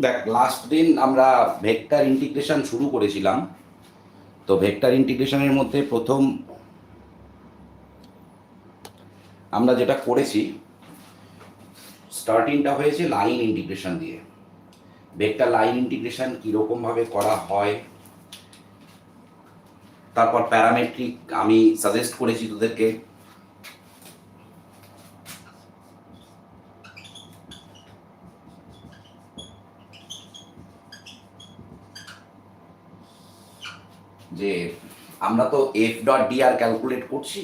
দেখ, লাস্ট দিন আমরা ভেক্টর ইন্টিগ্রেশন শুরু করেছিলাম। তো ভেক্টর ইন্টিগ্রেশনের মধ্যে প্রথম আমরা যেটা করেছি, স্টার্টিংটা হয়েছে লাইন ইন্টিগ্রেশন দিয়ে। ভেক্টর লাইন ইন্টিগ্রেশন কীরকমভাবে করা হয়, তারপর প্যারামেট্রিক আমি সাজেস্ট করেছি তোদেরকে। যে আমরা তো এফ ডট ডিআর ক্যালকুলেট করছি।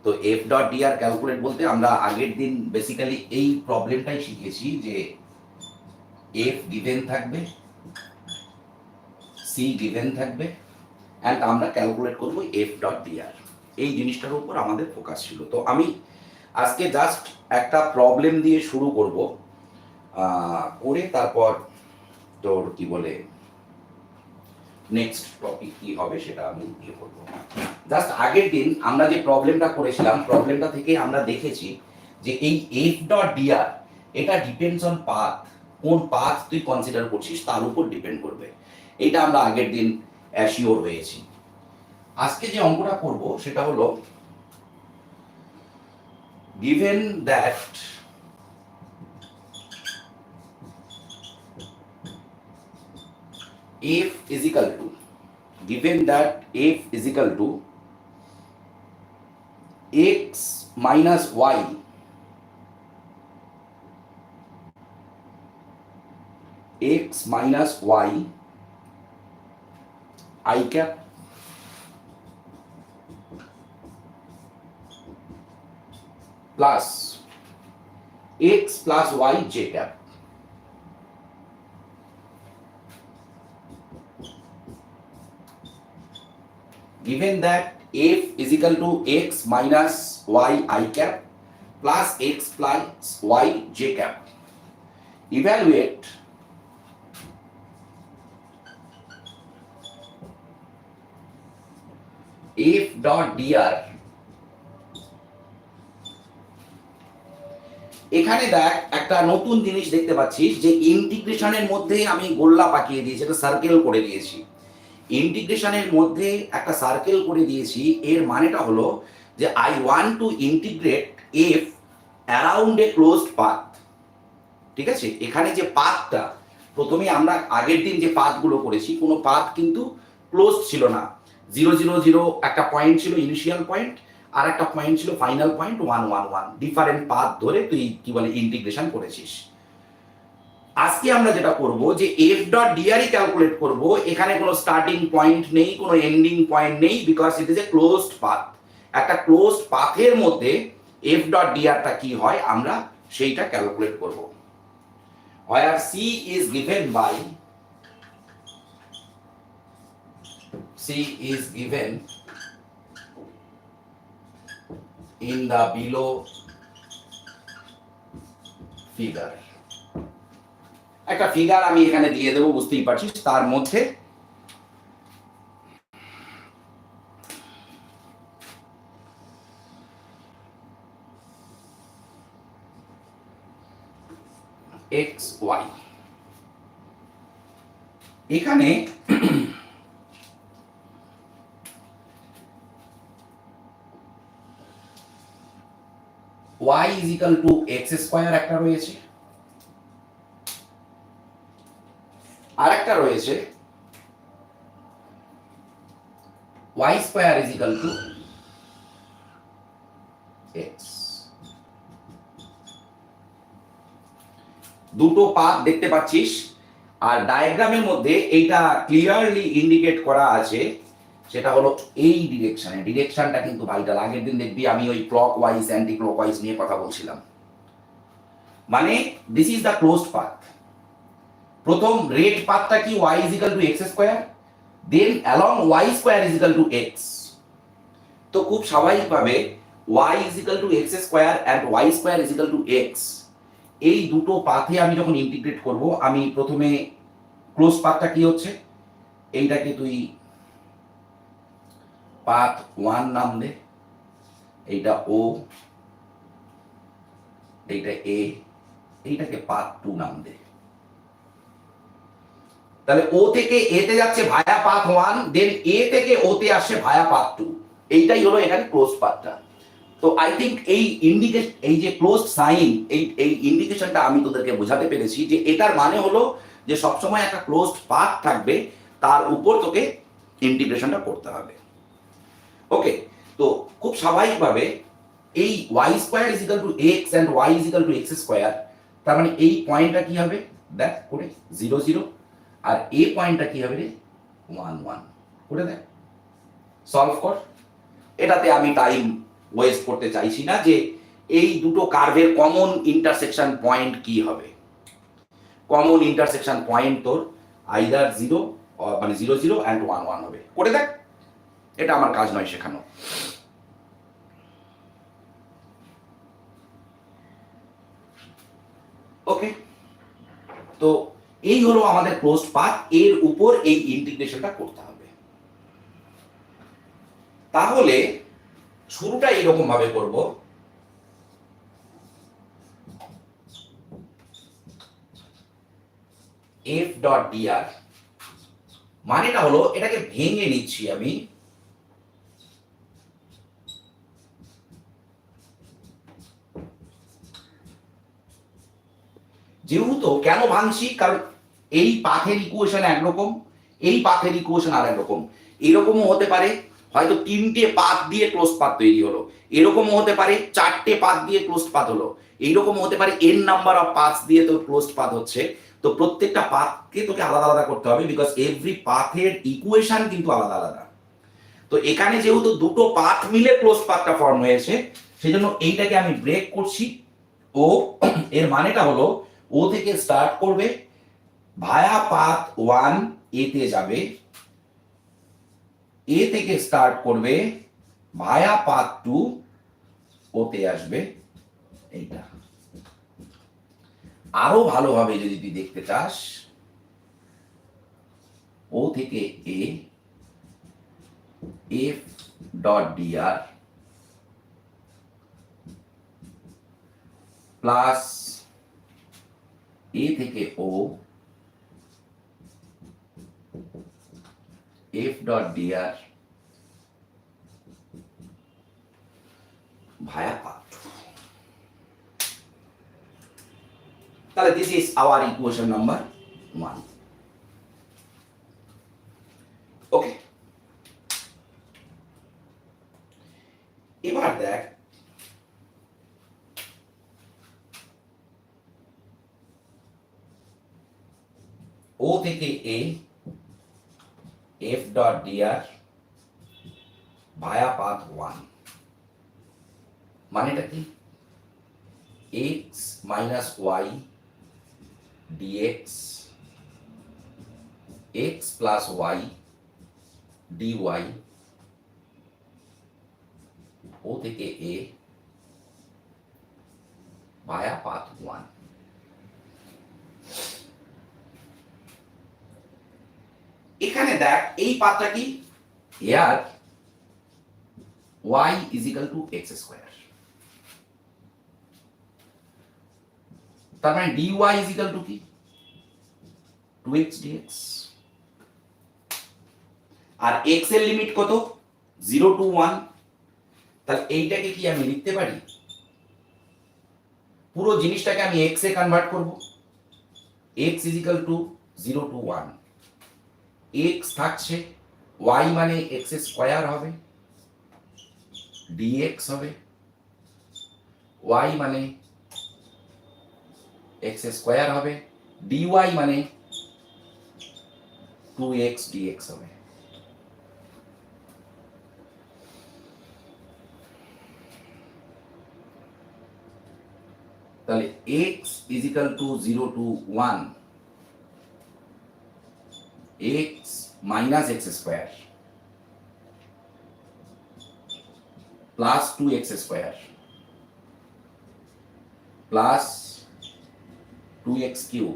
তো এফ ডট ডিআর ক্যালকুলেট বলতে আমরা আগের দিন বেসিক্যালি এই প্রবলেমটাই শিখেছি যে এফ গিভেন থাকবে, সি গিভেন থাকবে, অ্যান্ড আমরা ক্যালকুলেট করব এফ ডট ডিআর। এই জিনিসটার উপর আমাদের ফোকাস ছিল। তো আমি আজকে জাস্ট একটা প্রবলেম দিয়ে শুরু করব, করে তারপর তোর কি বলে নেক্সট টপিক কি হবে সেটা আমি ইয়ে করবো। জাস্ট আগের দিন আমরা যে প্রবলেমটা করেছিলাম, প্রবলেমটা থেকে আমরা দেখেছি যে এই এফ ডট ডিআর এটা ডিপেন্ডস অন পাথ। কোন পাথ তুই কনসিডার করছিস তার উপর ডিপেন্ড করবে। এটা আমরা আগের দিন অ্যাসিওর হয়েছি। আজকে যে অঙ্কটা করব সেটা হলো given that f is equal to x minus y I cap plus x plus y j cap. Given that f is equal to x minus y I cap plus x plus y j cap, evaluate f dot dr। এখানে দেখ একটা নতুন জিনিস দেখতে পাচ্ছিস যে ইন্টিগ্রেশনের মধ্যে আমি গোল্লা পাকিয়ে দিয়েছি, একটা সার্কেল করে দিয়েছি। ইন্টিগ্রেশনের মধ্যে একটা সার্কেল করে দিয়েছি, এর মানেটা হলো যে I want to integrate F around A closed path. ঠিক আছে, এখানে যে পাথটা প্রথমে আমরা আগের দিন যে পাথগুলো করেছি কোনো পাথ কিন্তু ক্লোজ ছিল না। 0 0 0 একটা পয়েন্ট ছিল ইনিশিয়াল পয়েন্ট, আর একটা পয়েন্ট ছিল ফাইনাল পয়েন্ট 1 1 1। ডিফারেন্ট পাথ ধরে তুই কি বলে ইন্টিগ্রেশন করেছিস। আজকে আমরা যেটা করব যে এফ ডট ডিআরই ক্যালকুলেট করব। এখানে কোনো স্টার্টিং পয়েন্ট নেই, কোনো এন্ডিং পয়েন্ট নেই, because it is a closed path. একটা ক্লোজড পাথের মধ্যে এফ ডট ডিআরটা কি হয় আমরা সেইটা ক্যালকুলেট করব। where c is given in the below figure। একটা ফিগার আমি এখানে দিয়ে দেবো, বুঝতেই পারছিস। তার মধ্যে x y, এখানে y is equal to x square একটা রয়েছে, আর একটা রয়েছে y square is equal to x। দুটো পাথ দেখতে পাচ্ছিস, আর ডায়াগ্রামের মধ্যে এইটা ক্লিয়ারলি ইন্ডিকেট করা আছে, সেটা হলো এই ডিরেকশনে। ডিরেকশনটা কিন্তু ভাইটাল। আগের দিন দেখবি আমি ওই clockwise anticlockwise নিয়ে কথা বলছিলাম। মানে this is the closed path. প্রথম রেড পাথটা কি y is equal to x square, then along y square is equal to x। তো খুব স্বাভাবিকভাবে y is equal to x square and y square is equal to x, এই দুটো পাথে আমি যখন ইন্টিগ্রেট করব, আমি প্রথমে ক্লোজ পাথটা কি হচ্ছে, এইটাকে তুই পাথ 1 নাম দে, এইটা ও, এইটা এ, এইটাকে পাথ 2 নাম দে। তাহলে ও থেকে এ তে যাচ্ছে ভায়া পাথ 1, দেন এ থেকে ও তে আসছে ভায়া পাথ 2। এইটাই হলো এখানে ক্লোজ পাথটা। তো আই থিঙ্ক এই যে ক্লোজ সাইন, এই ইন্ডিকেশনটা আমি তোদেরকে বোঝাতে পেরেছি যে এটার মানে হলো যে সবসময় একটা ক্লোজড পাথ থাকবে, তার উপর তোকে ইন্টিগ্রেশনটা করতে হবে। ওকে, তো খুব স্বাভাবিকভাবে এই y square is equal to x and y is equal to x square, তার মানে এই পয়েন্টটা কি হবে দেখ করে 0 0, আর এই পয়েন্টটা কি হবে রে 1 1, করে দেখ, সলভ কর। এটাতে আমি টাইম ওয়েস্ট করতে চাইছি না যে এই দুটো কার্ভের কমন ইন্টারসেকশন পয়েন্ট কি হবে। কমন ইন্টারসেকশন পয়েন্ট তোর আইদার 0 মানে 0 0 এন্ড 1 1 হবে, করে দেখ। এটা আমার কাজ নয় শেখানো। ওকে, তো এই হলো আমাদের ক্লোজড পাথ, এর উপর এই ইন্টিগ্রেশনটা করতে হবে। তাহলে শুরুটা এরকম ভাবে করব, f ডট dr, মানেটা হলো এটাকে ভেঙে নিচ্ছি আমি। যেহেতু কেন ভাঙছি, কারণ এই পাথের ইকুয়েশন একরকম, এই পাথের ইকুয়েশন আর একরকম। এরকমও হতে পারে হয়তো 3টে পাথ দিয়ে ক্লোজ পাথ তৈরি হলো, এরকমও হতে পারে 4টে পাথ দিয়ে ক্লোজ পাথ হলো, এইরকম হতে পারে n নাম্বার অফ পাথ দিয়ে তোর ক্লোজ পাথ হচ্ছে। তো প্রত্যেকটা পাথকে তোকে আলাদা আলাদা করতে হবে, বিকজ এভরি পাথের ইকুয়েশন কিন্তু আলাদা আলাদা। তো এখানে যেহেতু দুটো পাথ মিলে ক্লোজ পাথটা ফর্ম হয়েছে, সেজন্য এইটাকে আমি ব্রেক করছি। ও এর মানেটা হলো ও থেকে স্টার্ট করবে, ভায়া পাথ 1 এ তে যাবে, এ থেকে স্টার্ট করবে, ভায়া পাথ 2 ও তে আসবে। এইটা আরো ভালোভাবে যদি তুই দেখতে চাস, ও থেকে এ, f ডট dr প্লাস এ থেকে ও, f dot dr ভায়া পাথ 2। তাহলে this is our equation number 1। ওকে, এবার দেখ ও থেকে এ, f ডট dr ভায়া পাথ 1, মানেটা কি x minus y dx, x plus y dy, ও থেকে এ ভায়া পাথ 1। এখানে দেখ এই পাথটা কি, here y is equal to x square, তার মানে dy ইজ ইকুয়াল টু কি 2x dx, আর x এর লিমিট কত 0 টু 1। তাহলে এইটাকে কি আমি লিখতে পারি, পুরো জিনিসটাকে আমি x এ কনভার্ট করব, x is equal to 0 to 1, x থাকছে, y মানে x স্কয়ার হবে, dx হবে, y মানে x স্কয়ার হবে, dy মানে 2x dx হবে। তাহলে x is equal to 0 to 1, x minus x square plus 2x square plus 2x cube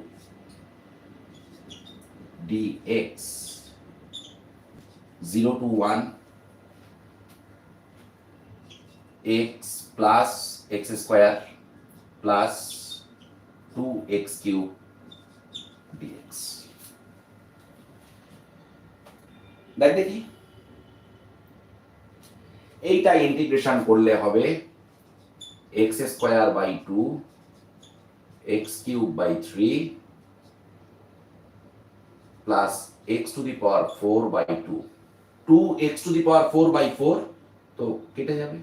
dx 0 to 1, x plus x square plus 2x cube dx। দেখ দেখি, এইটা integration করলে হবে x square by 2 x cube by 3 plus x to the power 4 by 2, 2x to the power 4 by 4 তো কেটে যাবে,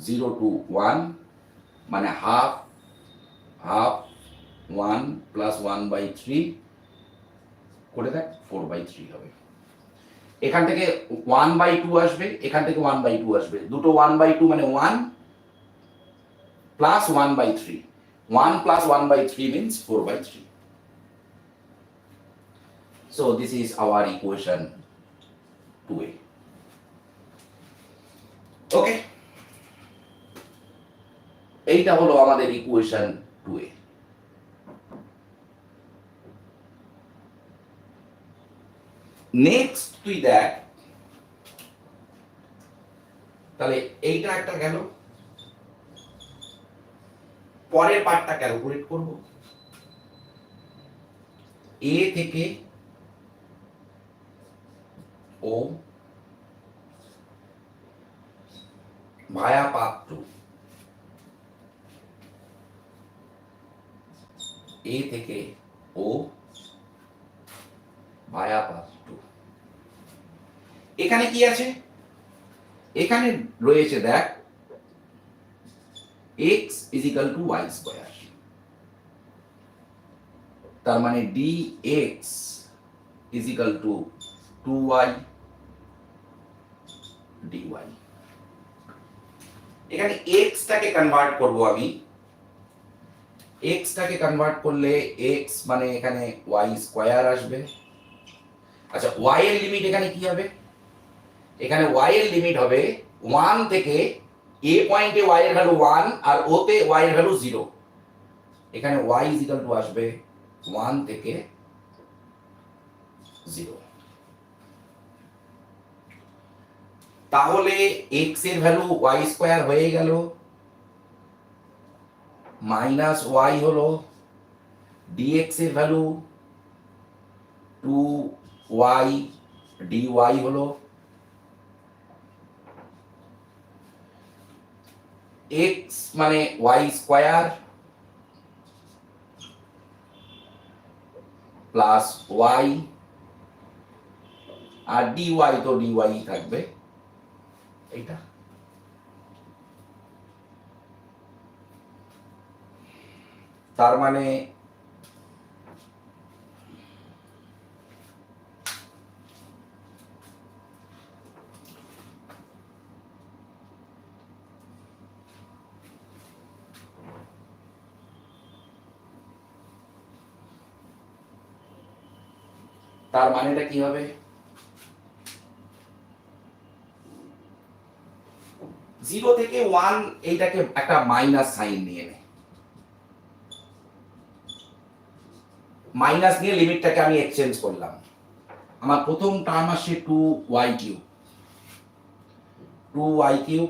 0 to 1 মানে half half 1 plus 1 by 3 করে দেখ 4 বাই 3 হবে। এখান থেকে 1 বাই 2 আসবে, এখান থেকে 1 বাই 2 আসবে, দুটো 1 বাই 2 মানে 1 plus 1 by 3, 1 plus 1 by 3 means 4 by 3. So this is our equation 2a. Okay, এইটা হলো আমাদের ইকুয়েশন 2a। নেক্সট তুই দেখ, তাহলে এইটা একটা গেল, পরের পার্টটা ক্যালকুলেট করব। এ থেকে ও ভায়া পাথ 2, এ থেকে ও ভায়া পাথ 2। এখানে কি আছে? এখানে রয়েছে দেখ x is equal to y square, তার মানে dx is equal to 2y dy। এখানে x টাকে কনভার্ট করব আমি, x টাকে কনভার্ট করলে x মানে এখানে y স্কয়ার আসবে। আচ্ছা, y এর লিমিট এখানে কি হবে? এখানে y এর লিমিট হবে 1 থেকে a পয়েন্টে y এর ভ্যালু 1 আর o তে y এর ভ্যালু 0। এখানে y is equal to আসবে 1 থেকে 0। তাহলে x এর ভ্যালু y স্কয়ার হয়ে গেল, মাইনাস y হলো, dx এর ভ্যালু 2y dy হলো, x মানে y স্কয়ার প্লাস y আর dy তো dy থাকবে এইটা। তার মানে তার মানেটা কি হবে? 0 থেকে 1 এইটাকে একটা মাইনাস সাইন নিয়ে নে, মাইনাস নিয়ে লিমিটটাকে আমি এক্সচেঞ্জ করলাম। আমার প্রথম টার্ম আসে 2y cube, 2y cube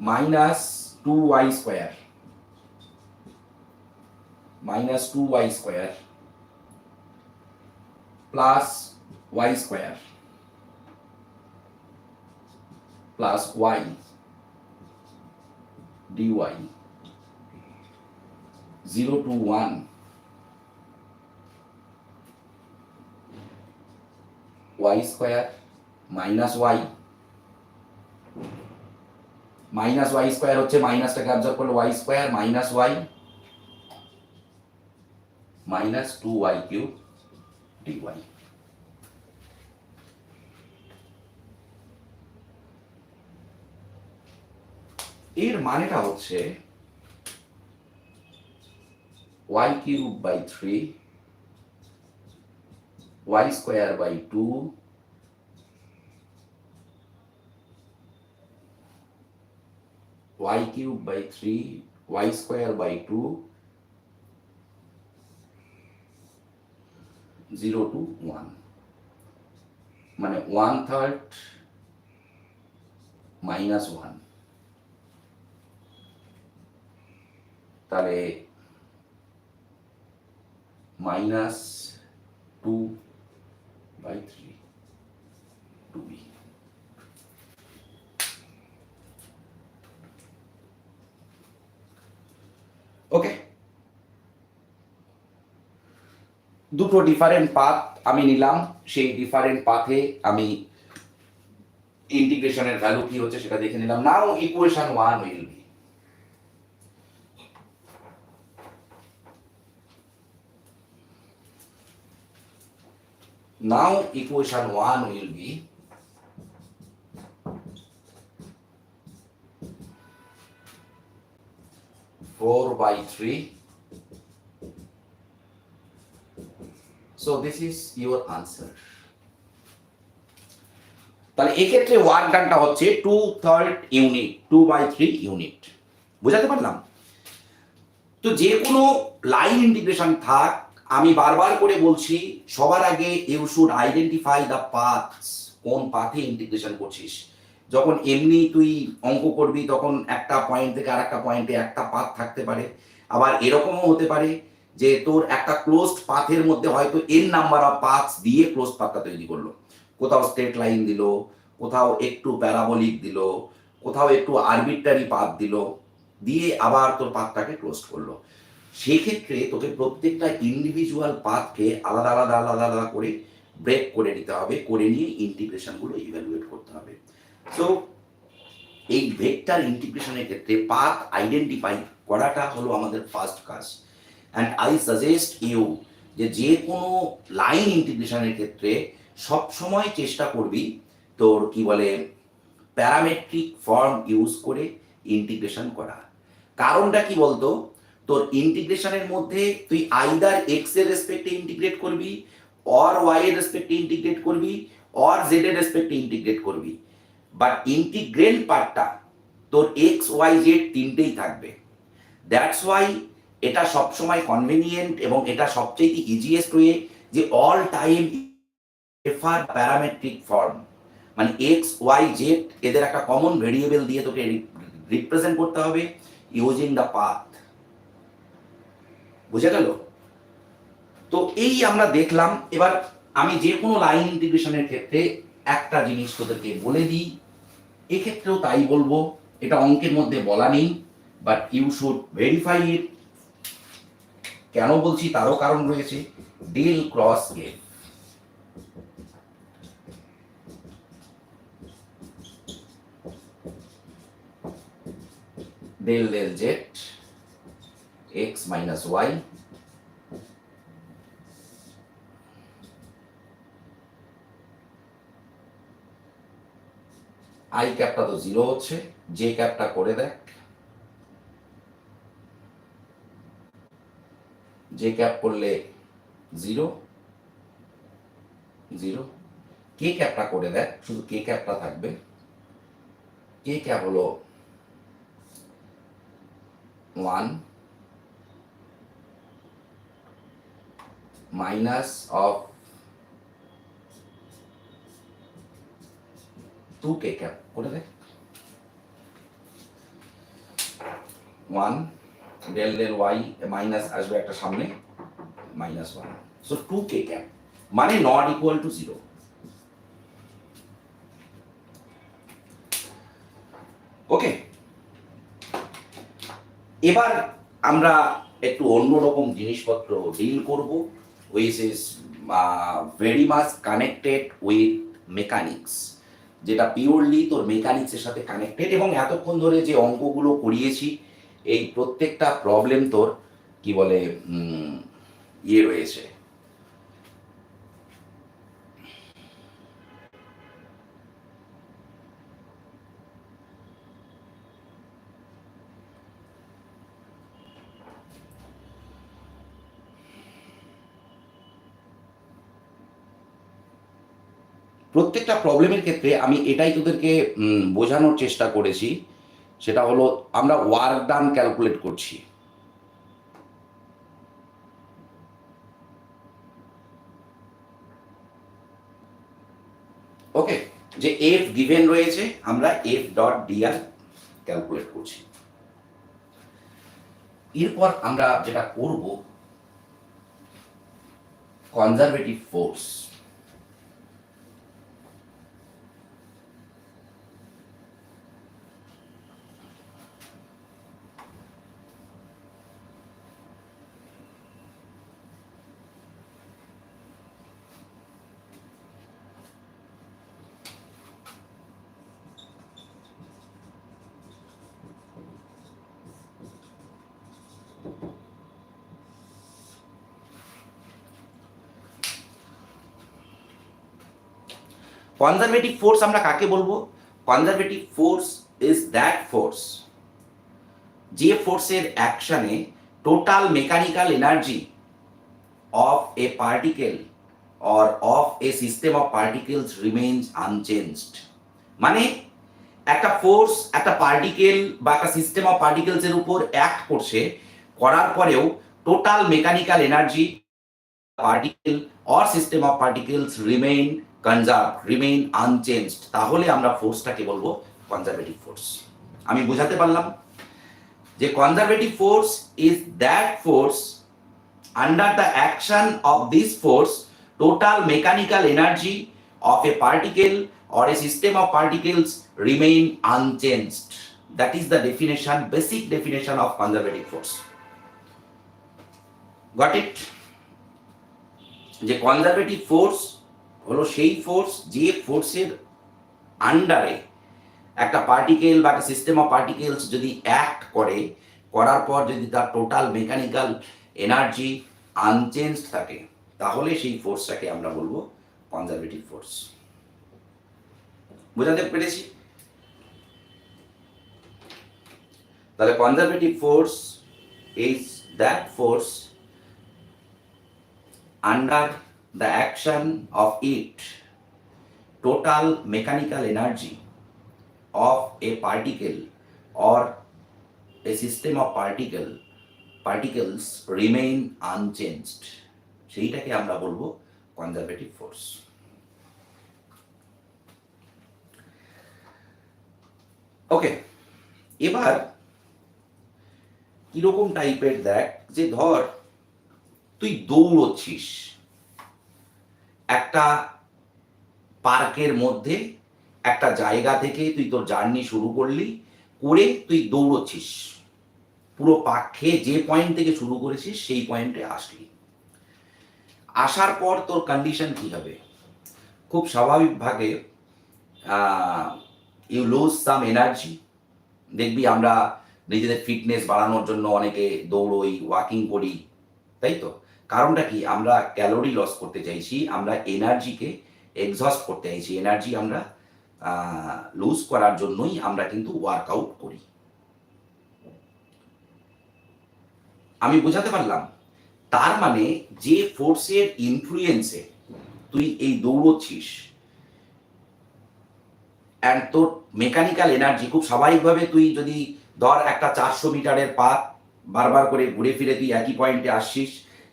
minus 2y square, minus 2y square plus y square plus y dy, 0 to 1 y square minus y, minus y square হচ্ছে মাইনাসটাকে অবজার্ভ করলে y square minus y minus 2y cube dy। এর মানেটা হচ্ছে y cube by 3 y square by 2 y cube by 3 y square by 2 0 to 1 মানে 1/3 minus 1। তাহলে minus 2/3 2b। ওকে, দুটো different path আমি নিলাম, সেই ডিফারেন্ট পাথে আমি ইন্টিগ্রেশনের ভ্যালু কি হচ্ছে সেটা দেখে নিলাম। Now equation 1 will be, now equation 1 will be 4/3, so this is your answer। তাহলে এক্ষেত্রে ওয়ার্ক ডানটা হচ্ছে 2/3 ইউনিট, 2/3 ইউনিট। বুঝাতে পারলাম? তো যে কোনো লাইন ইন্টিগ্রেশন থাক, আমি বারবার করে বলছি সবার আগে you should identify the paths, কোন পাথে ইন্টিগ্রেশন করছিস। যখন এমনি তুই অঙ্ক করবি তখন একটা পয়েন্ট থেকে আরেকটা পয়েন্টে একটা পাথ থাকতে পারে, আবার এরকমও হতে পারে যে তোর একটা ক্লোজড পাথের মধ্যে হয়তো এন নাম্বার অফ পাথস দিয়ে ক্লোজড পাথটা তৈরি করলো। কোথাও স্ট্রেট লাইন দিল, কোথাও একটু প্যারাবোলিক দিল, কোথাও একটু আরবিট্রারি পাথ দিল, দিয়ে আবার তোর পাথটাকে ক্লোজ করলো। সেক্ষেত্রে তোকে প্রত্যেকটা ইন্ডিভিজুয়াল পাথকে আলাদা আলাদা আলাদা আলাদা করে ব্রেক করে নিতে হবে, করে নিয়ে ইন্টিগ্রেশনগুলো ইভ্যালুয়েট করতে হবে। সো এই ভেক্টর ইন্টিগ্রেশনের ক্ষেত্রে পাথ আইডেন্টিফাই করাটা হলো আমাদের ফার্স্ট কাজ। অ্যান্ড আই সাজেস্ট ইউ যে কোনো লাইন ইন্টিগ্রেশনের ক্ষেত্রে সবসময় চেষ্টা করবি তোর কি বলে প্যারামেট্রিক ফর্ম ইউজ করে ইন্টিগ্রেশন করা। কারণটা কি বলতো, তোর ইন্টিগ্রেশনের মধ্যে তুই আইদার এক্স এর রেসপেক্টে ইন্টিগ্রেট করবি, অর ওয়াই এর রেসপেক্টে ইন্টিগ্রেট করবি, অর জেড এর রেসপেক্টে ইন্টিগ্রেট করবি, বাট ইন্টিগ্রেন্ট পার্টটা তোর এক্স ওয়াই জেড তিনটেই থাকবে। দ্যাটস ওয়াই এটা সবসময় কনভেনিয়েন্ট এবং এটা সবচেয়ে ইজিয়েস্ট ওয়ে যে all time prefer parametric form, মানে এক্স ওয়াই জেড এদের একটা কমন ভেরিয়েবল দিয়ে তোকে রিপ্রেজেন্ট করতে হবে ইউজিং দ্য পাথ। বুঝে গেল? তো এই আমরা দেখলাম। এবার আমি যে কোনো লাইন ইন্টিগ্রেশনের ক্ষেত্রে একটা জিনিস তোদেরকে বলে দিই, এক্ষেত্রেও তাই বলবো, এটা অঙ্কের মধ্যে বলা নেই, but you should verify it. কেন বলছি তারও কারণ রয়েছে। Del cross F, del del z x minus y I ক্যাপটা তো 0 হচ্ছে, জে ক্যাপটা করে দেখ, জে ক্যাপ করলে 0 0, কে ক্যাপটা করে দেখ, শুধু কে ক্যাপটা থাকবে, কে ক্যাপ হলো 1 মাইনাস অফ 2 কে ক্যাপ করে দেখ, 1 ডেল ডেল ওয়াই মাইনাস আসবে একটা সামনে -1, সো 2 কে ক্যাপ মানে নট ইকুয়াল টু 0। ওকে, এবার আমরা একটু অন্যরকম জিনিসপত্র ডিল করব, which is very much connected with mechanics, যেটা পিওরলি তোর মেকানিক্সের সাথে কানেক্টেড। এবং এতক্ষণ ধরে যে অঙ্কগুলো করিয়েছি এই প্রত্যেকটা প্রবলেম তোর কি বলে ইয়ে রয়েছে, প্রত্যেকটা প্রবলেমের ক্ষেত্রে আমি এটাই তোদেরকে বোঝানোর চেষ্টা করেছি, সেটা হলো আমরা ওয়ার্ক ডান ক্যালকুলেট করছি। ওকে, যে এফ গিভেন রয়েছে আমরা এফ ডট ডিআর ক্যালকুলেট করছি। এরপর আমরা যেটা করব, কনজারভেটিভ ফোর্স। কনজারভেটিভ ফোর্স আমরা কাকে বলবো? Conservative force is that force যে ফোর্সের অ্যাকশনে total mechanical energy of a particle or of a system of particles remains unchanged. মানে একটা ফোর্স একটা পার্টিকেল বা একটা সিস্টেম অফ পার্টিকেলসের উপর অ্যাক্ট করছে, করার পরেও total mechanical energy particle or system of particles remain conserve, remain unchanged, তাহলে আমরা ফোর্সটাকে বলবো কনজারভেটিভ ফোর্স। আমি বোঝাতে পারলাম যে conservative force is that force under the action of this force total mechanical energy of a particle or a system of particles remain unchanged. That is the definition, basic definition of conservative force. Got it? যে conservative force হলো সেই force যে ফোর্সের আন্ডারে একটা particle বা একটা system of particles যদি অ্যাক্ট করে, করার পর যদি তার টোটাল মেকানিক্যাল এনার্জি আনচেঞ্জ থাকে, তাহলে সেই ফোর্সটাকে আমরা বলবো কনজারভেটিভ ফোর্স। বোঝাতে পেরেছি? তাহলে conservative force is that force under the action of it total mechanical energy of a particle or a system of particles remain unchanged, সেইটাকে আমরা বলবো কনজারভেটিভ ফোর্স। ওকে, এবার কিরকম টাইপের দেখ, যে ধর তুই দৌড়চ্ছিস একটা পার্কের মধ্যে, একটা জায়গা থেকে তুই তোর জার্নি শুরু করলি, করে তুই দৌড়চ্ছিস, পুরো পাক খেয়ে যে পয়েন্ট থেকে শুরু করেছিস সেই পয়েন্টে আসলি। আসার পর তোর কন্ডিশন কি হবে? খুব স্বাভাবিকভাবে ইউ লুজ সাম এনার্জি। দেখবি আমরা নিজেদের ফিটনেস বাড়ানোর জন্য অনেকে দৌড়ই, ওয়াকিং করি, তাই তো? কারণটা কি? আমরা ক্যালোরি লস করতে চাইছি, আমরা এনার্জিকে এক্সস্ট করতে চাইছি, এনার্জি আমরা লুজ করার জন্যই আমরা কিন্তু ওয়ার্কআউট করি। আমি বোঝাতে পারলাম? তার মানে যে ফোর্সের ইনফ্লুয়েন্সে তুই এই দৌড়চ্ছিস, অ্যান্ড তোর মেকানিক্যাল এনার্জি খুব স্বাভাবিকভাবে, তুই যদি ধর একটা 400 মিটারের পাথ বারবার করে ঘুরে ফিরে তুই একই পয়েন্টে আসছিস,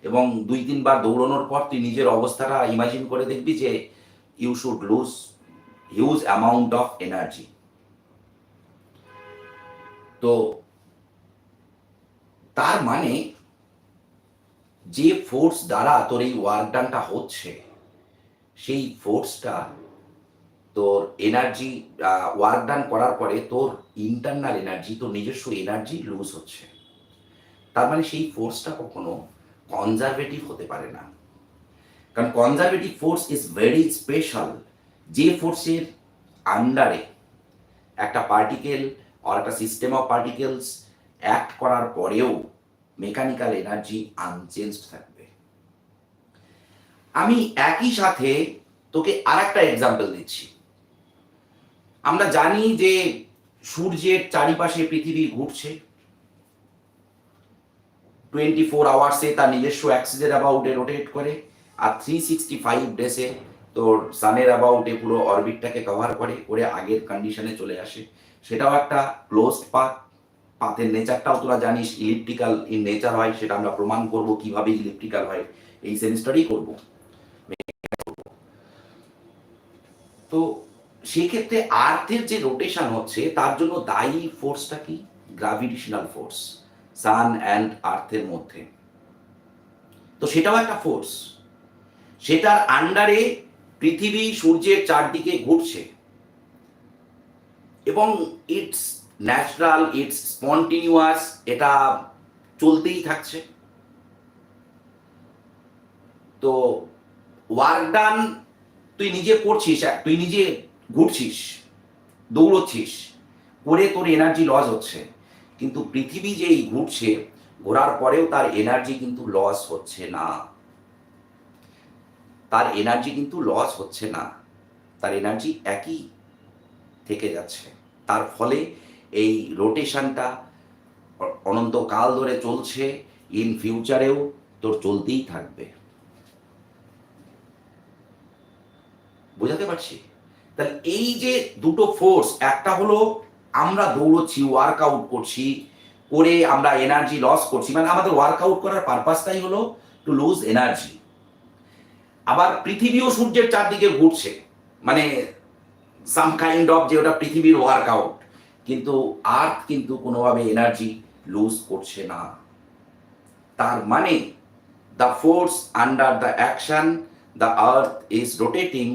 এবং 2-3 বার দৌড়ানোর পর তুই নিজের অবস্থাটা ইমাজিন করে দেখবি যে you should lose huge amount of energy. তো তার মানে যে ফোর্স দ্বারা তোর এই ওয়ার্ক ডানটা হচ্ছে, সেই ফোর্সটা তোর এনার্জি ওয়ার্ক ডান করার পরে তোর ইন্টারনাল এনার্জি, তোর নিজস্ব এনার্জি লুজ হচ্ছে। তার মানে সেই ফোর্সটা কখনো কনজারভেটিভ হতে পারে না। কারণ conservative force is very special, যে ফোর্সের আন্ডারে একটা পার্টিকেল আর একটা সিস্টেম অফ পার্টিকেলস অ্যাক্ট করার পরেও মেকানিক্যাল এনার্জি আনচেঞ্জ থাকবে। আমি একই সাথে তোকে আর একটা এক্সাম্পল দিচ্ছি। আমরা জানি যে সূর্যের চারিপাশে পৃথিবী ঘুরছে, 24 আওয়ার্সে তার নিজস্ব অ্যাক্সিসের অ্যাবাউটে রোটেট করে, আর 365 ডেসে তোর সানের অ্যাবাউটে পুরো অরবিটটাকে কভার করে আগের কন্ডিশনে চলে আসে। সেটাও একটা ক্লোজড পাথ। পাথের নেচারটাও তোরা জানিস ইলিপ্টিক্যাল ইন নেচার হয়, সেটা আমরা প্রমাণ করব কিভাবে ইলিপ্টিক্যাল হয়, এই সেমিস্টারেই করব। তো সেক্ষেত্রে আর্থের যে রোটেশন হচ্ছে তার জন্য দায়ী ফোর্সটা কি? গ্র্যাভিটেশনাল ফোর্স, সান অ্যান্ড আর্থের মধ্যে। তো সেটাও একটা ফোর্স। সেটার আন্ডারে পৃথিবী সূর্যের চারদিকে ঘুরছে এবং ইটস ন্যাচারাল, ইটস স্পন্টিনিউয়াস, এটা চলতেই থাকছে। তো ওয়ার্ক ডান তুই নিজে করছিস, তুই নিজে ঘুরছিস, দৌড়চ্ছিস, করে তোর এনার্জি লস হচ্ছে, কিন্তু পৃথিবী যে এই ঘুরছে, ঘোরার পরেও তার এনার্জি কিন্তু লস হচ্ছে না, তার এনার্জি কিন্তু লস হচ্ছে না, তার এনার্জি একই থেকে যাচ্ছে। তার ফলে এই রোটেশনটা অনন্তকাল ধরে চলছে, ইন ফিউচারেও তোর চলতেই থাকবে। বোঝাতে পারছি? তাহলে এই যে দুটো ফোর্স, একটা হলো আমরা দৌড়চ্ছি, ওয়ার্কআউট করছি, করে আমরা এনার্জি লস করছি, মানে আমাদের ওয়ার্কআউট করার পারপাসটাই হলো টু লুজ এনার্জি। আবার পৃথিবীও সূর্যের চারদিকে ঘুরছে, মানে সাম কাইন্ড অফ যে ওটা পৃথিবীর ওয়ার্কআউট, কিন্তু আর্থ কিন্তু কোনোভাবে এনার্জি লুজ করছে না। তার মানে the force under the action the earth is rotating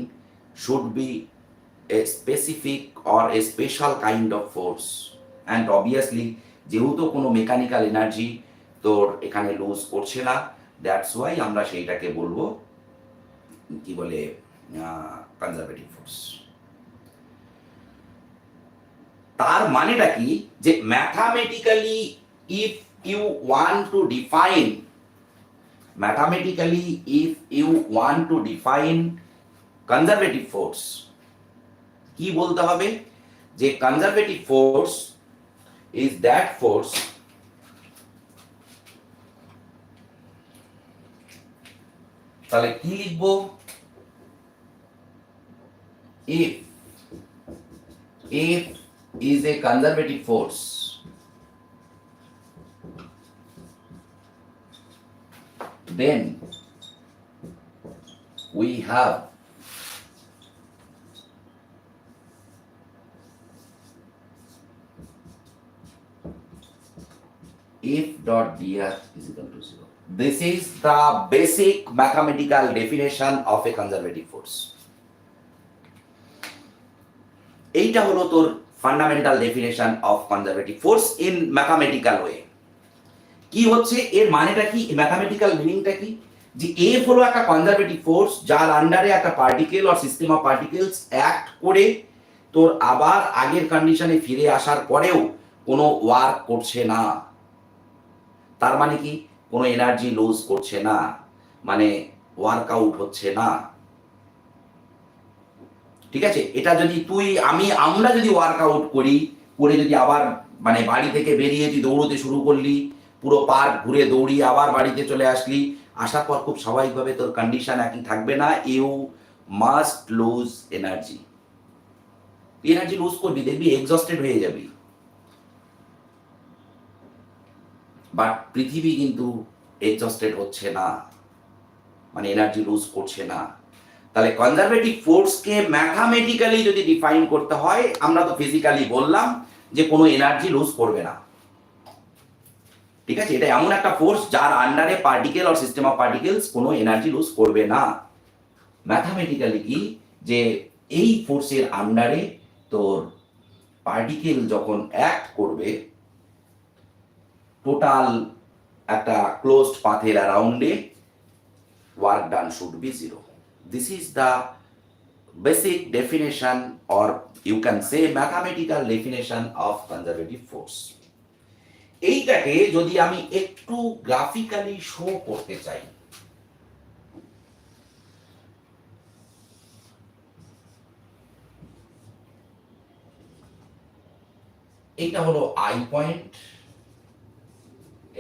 should be a specific or a special kind of force, and obviously যেহেতু কোনো মেকানিক্যাল এনার্জি তোর এখানে লুজ করছে না, দ্যাটস ওয়াই আমরা সেইটাকে বলবো কি বলে কনজারভেটিভ ফোর্স। তার মানেটা কি, যে mathematically if you want to define, mathematically if you want to define conservative force, কি বলতে হবে, যে conservative force is that force তাহলে কি লিখবো, if is a conservative force, then we have F dot dr is equal to 0. This is the basic mathematical definition of a conservative force. এইটা হলো তোর fundamental definition of conservative force in mathematical way. কি হচ্ছে এর মানেটা কি, mathematical মিনিংটা কি, যে এফ হলো একটা কনজারভেটিভ ফোর্স যার আন্ডারে একটা particle or system of particles act করে তোর আবার আগের কন্ডিশনে ফিরে আসার পরেও কোনো ওয়ার্ক করছে না। তার মানে কি, কোনো এনার্জি লুজ করছে না, মানে ওয়ার্কআউট হচ্ছে না। ঠিক আছে, এটা যদি তুই আমরা যদি ওয়ার্কআউট করি, করে যদি আবার মানে বাড়ি থেকে বেরিয়ে তুই দৌড়তে শুরু করলি, পুরো পার্ক ঘুরে দৌড়িয়ে আবার বাড়িতে চলে আসলি, আসার পর খুব স্বাভাবিকভাবে তোর কন্ডিশন একই থাকবে না, you must lose energy. Energy lose করবি, দেখবি এক্সস্টেড হয়ে যাবি। বাট পৃথিবী কিন্তু এক্সস্টেড হচ্ছে না, মানে এনার্জি লুজ করছে না। তাহলে কনজারভেটিভ ফোর্সকে ম্যাথামেটিক্যালি যদি ডিফাইন করতে হয়, আমরা তো ফিজিক্যালি বললাম যে কোনো এনার্জি লুজ করবে না। ঠিক আছে, এটা এমন একটা ফোর্স যার আন্ডারে particle or system of particles কোনো এনার্জি লুজ করবে না। ম্যাথামেটিক্যালি কি, যে এই ফোর্সের আন্ডারে তোর পার্টিকেল যখন অ্যাক্ট করবে, টোটাল একটা ক্লোজড পাথের অ্যারাউন্ডে work done should be zero. This is the basic definition, or you can say mathematical definition of conservative force. এইটাকে যদি আমি একটু গ্রাফিক্যালি শো করতে চাই, এইটা হলো আই পয়েন্ট,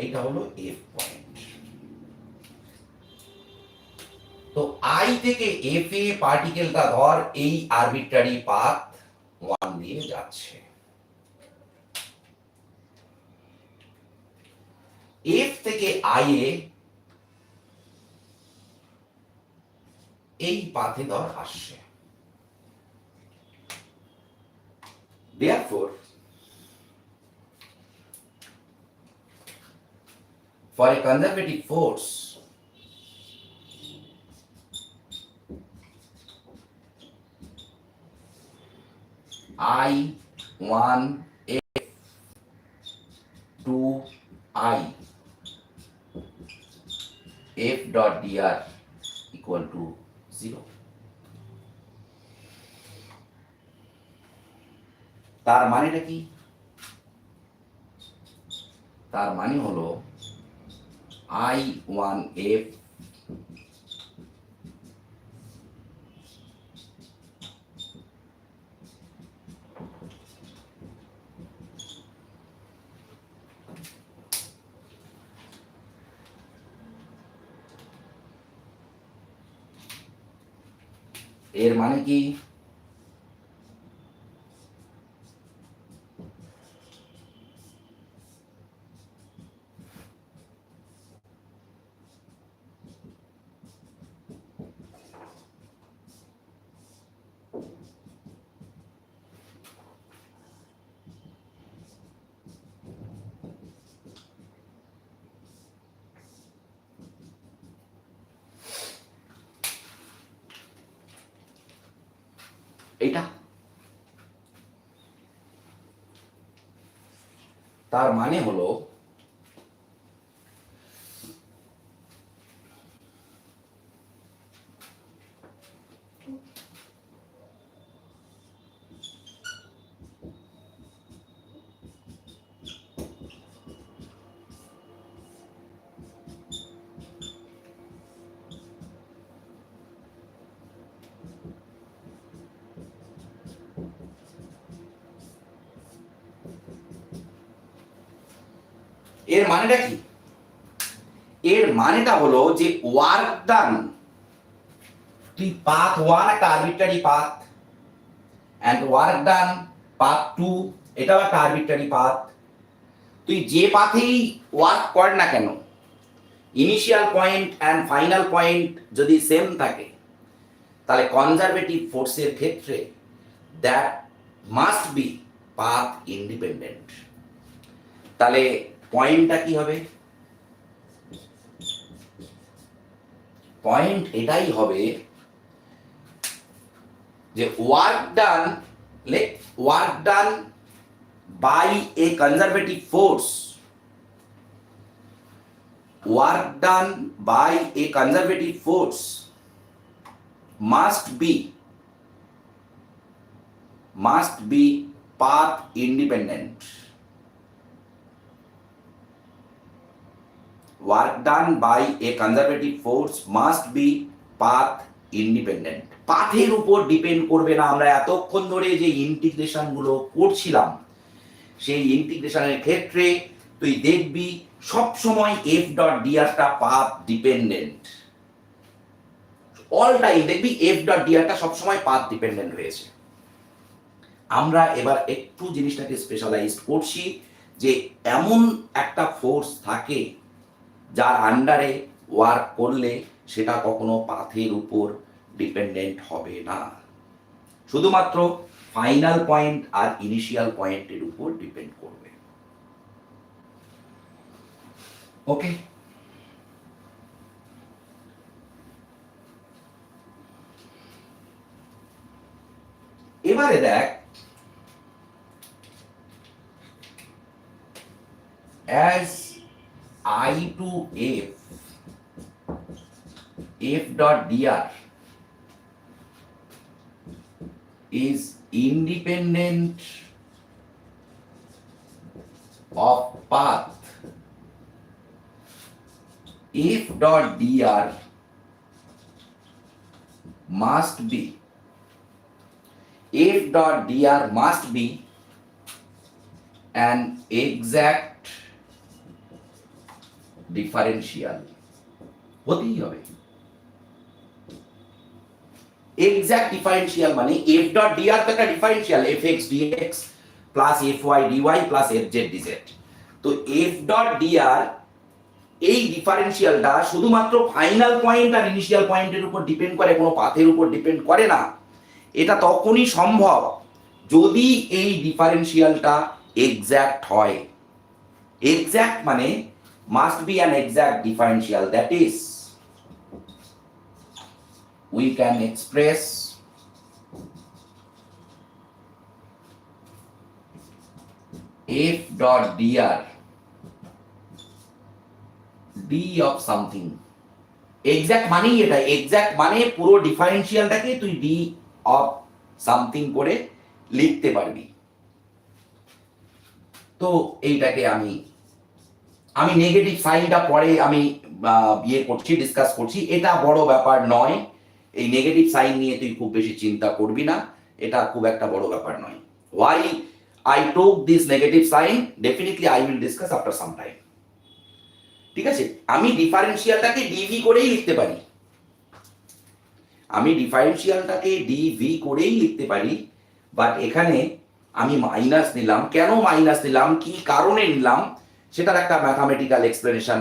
এইটা হলো এফ পয়েন্ট। তো আই থেকে এফ এ পার্টিকেলটা ধর এই আরবিট্রারি পাথ 1 দিয়ে যাচ্ছে, এফ থেকে আই এ এই পাথে ধর আসছে। Therefore, for a conservative force, I1 F2 I F dot dr equal to 0. তার মানেটা কি? তার মানে হলো I1F এর মানে কি? এটা তার মানে হলো এর মানেটা কি? এর মানেটা হলো যে ওয়ার্ক ডান, তুই পাথ 1 একটা arbitrary path and work done path 2 এটাও একটা আরবিট্রারি পাথ। তুই যে পাথেই ওয়ার্ক কর না কেন, initial point and final point যদি সেম থাকে, তাহলে কনজারভেটিভ ফোর্সের ক্ষেত্রে that must be path independent. তাহলে পয়েন্টটা কি হবে? পয়েন্ট এটাই হবে যে work done by a conservative force, work done by a conservative force must be path independent. Work done by a conservative force must be path independent. পাথের উপর depend করবে না। আমরা এতক্ষণ ধরে যে ইন্টিগ্রেশন গুলো করছিলাম, সেই ইন্টিগ্রেশনের ক্ষেত্রে তুই দেখবি সব সময় f ডট dr টা পাথ ডিপেন্ডেন্ট। অল টাইম দেখবি f ডট dr টা সব সময় পাথ ডিপেন্ডেন্ট হয়েছে। আমরা এবার একটু জিনিসটাকে স্পেশালাইজ করছি যে এমন একটা ফোর্স থাকে যার আন্ডারে ওয়ার্ক করলে সেটা কখনো পাথের উপর ডিপেন্ডেন্ট হবে না, শুধুমাত্র ফাইনাল পয়েন্ট আর ইনিশিয়াল পয়েন্টের উপর ডিপেন্ড করবে। ওকে, এবারে দেখ as I to f dot dr is independent of path, f dot dr must be an exact differential হতেই হবে। এক্সাক্ট ডিফারেন্সিয়াল মানে f ডট dr তো একটা differential, fx dx plus fy dy plus fz dz। তো f dot dr এই ডিফারেন্সিয়ালটা শুধুমাত্র final point আর initial পয়েন্টের উপর ডিপেন্ড করে, কোনো পাথের উপর ডিপেন্ড করে না। এটা তখনই সম্ভব যদি এই ডিফারেন্সিয়ালটা এক্সাক্ট হয়। এক্সাক্ট মানে must be an exact differential, that is we can express f dot dr d of something, exact মানেই এটা, এক্সাক্ট মানে পুরো ডিফারেন্সিয়ালটাকে তুই ডি অফ সামথিং করে লিখতে পারবি। তো এইটাকে আমি নেগেটিভ সাইনটা পরে আমি বিয়ে করছি, ডিসকাস করছি, এটা বড় ব্যাপার নয়। এই নেগেটিভ সাইন নিয়ে তুই খুব বেশি চিন্তা করবি না, এটা খুব একটা বড় ব্যাপার নয়। Why I took this negative sign definitely I will discuss after some time. ঠিক আছে, আমি ডিফারেন্সিয়ালটাকে ডিভি করেই লিখতে পারি, আমি ডিফারেন্সিয়ালটাকে ডিভি করেই লিখতে পারি, বাট এখানে আমি মাইনাস নিলাম। কেন মাইনাস নিলাম, কি কারণে নিলাম, সেটার একটা mathematical explanation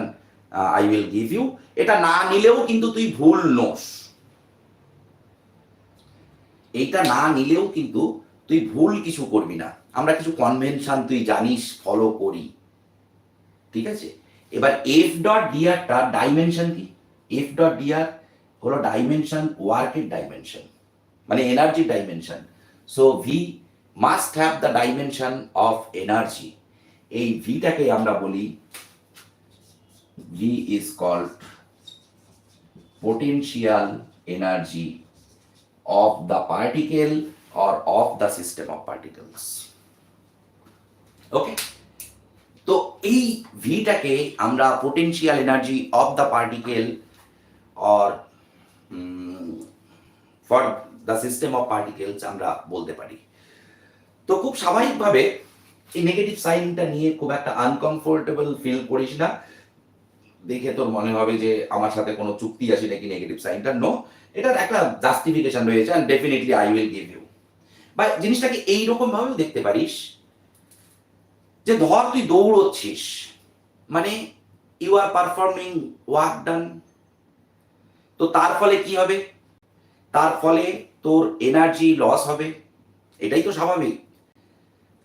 I will give you. এটা না নিলেও কিন্তু তুই ভুল নোস, এইটা না নিলেও কিন্তু তুই ভুল কিছু করবি না। আমরা কিছু কনভেনশন তুই জানিস ফলো করি, ঠিক আছে। এবার এফ ডট ডিআরটা ডাইমেনশন কি, এফ ডট ডিআর হলো ডাইমেনশন, ওয়ার্কের ডাইমেনশন, মানে energy dimension. So V must have the dimension of energy. এই ভিটাকে আমরা বলি V is called potential energy of the particle or of the system of particles. Okay, তো এই ভিটাকে আমরা potential energy of the particle or for the system of particles আমরা বলতে পারি। তো খুব স্বাভাবিকভাবে এই নেগেটিভ সাইনটা নিয়ে খুব একটা আনকমফোর্টেবল ফিল করিস না, দেখে তোর মনে হবে যে আমার সাথে কোনো চুক্তি আছে নাকি নেগেটিভ সাইনটা। নো, এটার একটা জাস্টিফিকেশন রয়েছে, and definitely I will give you. বা জিনিসটাকে এইরকম ভাবেও দেখতে পারিস যে ধর তুই দৌড়চ্ছিস, মানে you are performing work done, তো তার ফলে কি হবে, তার ফলে তোর এনার্জি লস হবে, এটাই তো স্বাভাবিক।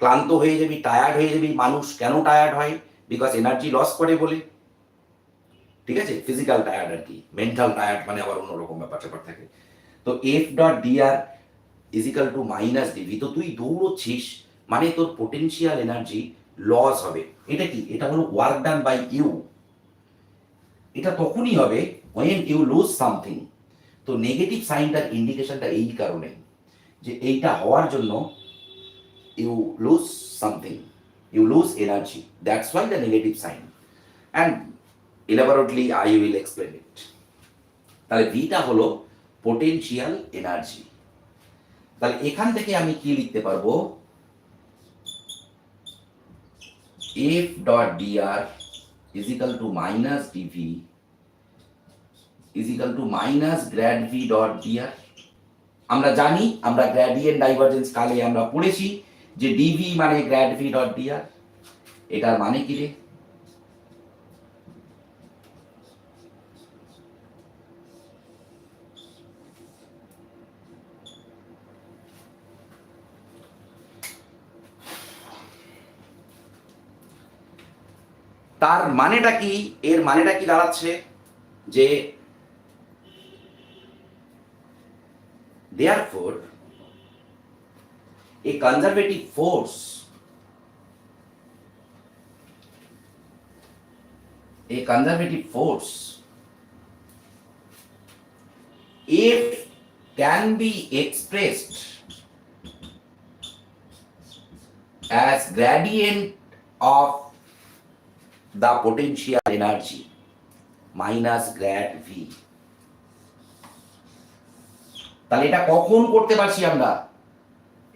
ক্লান্ত হয়ে যাবি, টায়ার্ড হয়ে যাবি। মানুষ কেন টায়ার্ড হয়, বিকজ এনার্জি লস করে বলে, ঠিক আছে। ফিজিক্যাল টায়ার্ড আর কি, মেন্টাল টায়ার্ড মানে আবার অন্যরকম ব্যাপার স্যাপার থাকে। তো F dot dr is equal to minus dV, তো তুই দৌড়চ্ছিস মানে তোর পোটেনশিয়াল এনার্জি লস হবে। এটা কি, এটা হলো ওয়ার্ক ডান বাই ইউ। এটা তখনই হবে when you lose something। তো নেগেটিভ সাইনটার ইন্ডিকেশনটা এই কারণে যে এইটা হওয়ার জন্য you lose something, you lose energy, that's why the negative sign, and elaborately I will explain it। তাহলে ভিটা হলো পোটেনশিয়াল এনার্জি। তাহলে এখান থেকে আমি কি লিখতে পারবো, F dot dr is equal to minus dV is equal to minus grad V dot dr. আমরা জানি, আমরা গ্র্যাডিয়েন্ট ডাইভারজেন্স কালে আমরা পড়েছি যে ডিভি মানে গ্র্যাড ভি ডট ডিআর। এটার মানে কি রে, তার মানেটা কি, এর মানেটা কি দাঁড়াচ্ছে যে therefore a conservative force, if can be expressed as gradient of the potential energy minus grad v। তাহলে এটা কখন করতে পারছি আমরা,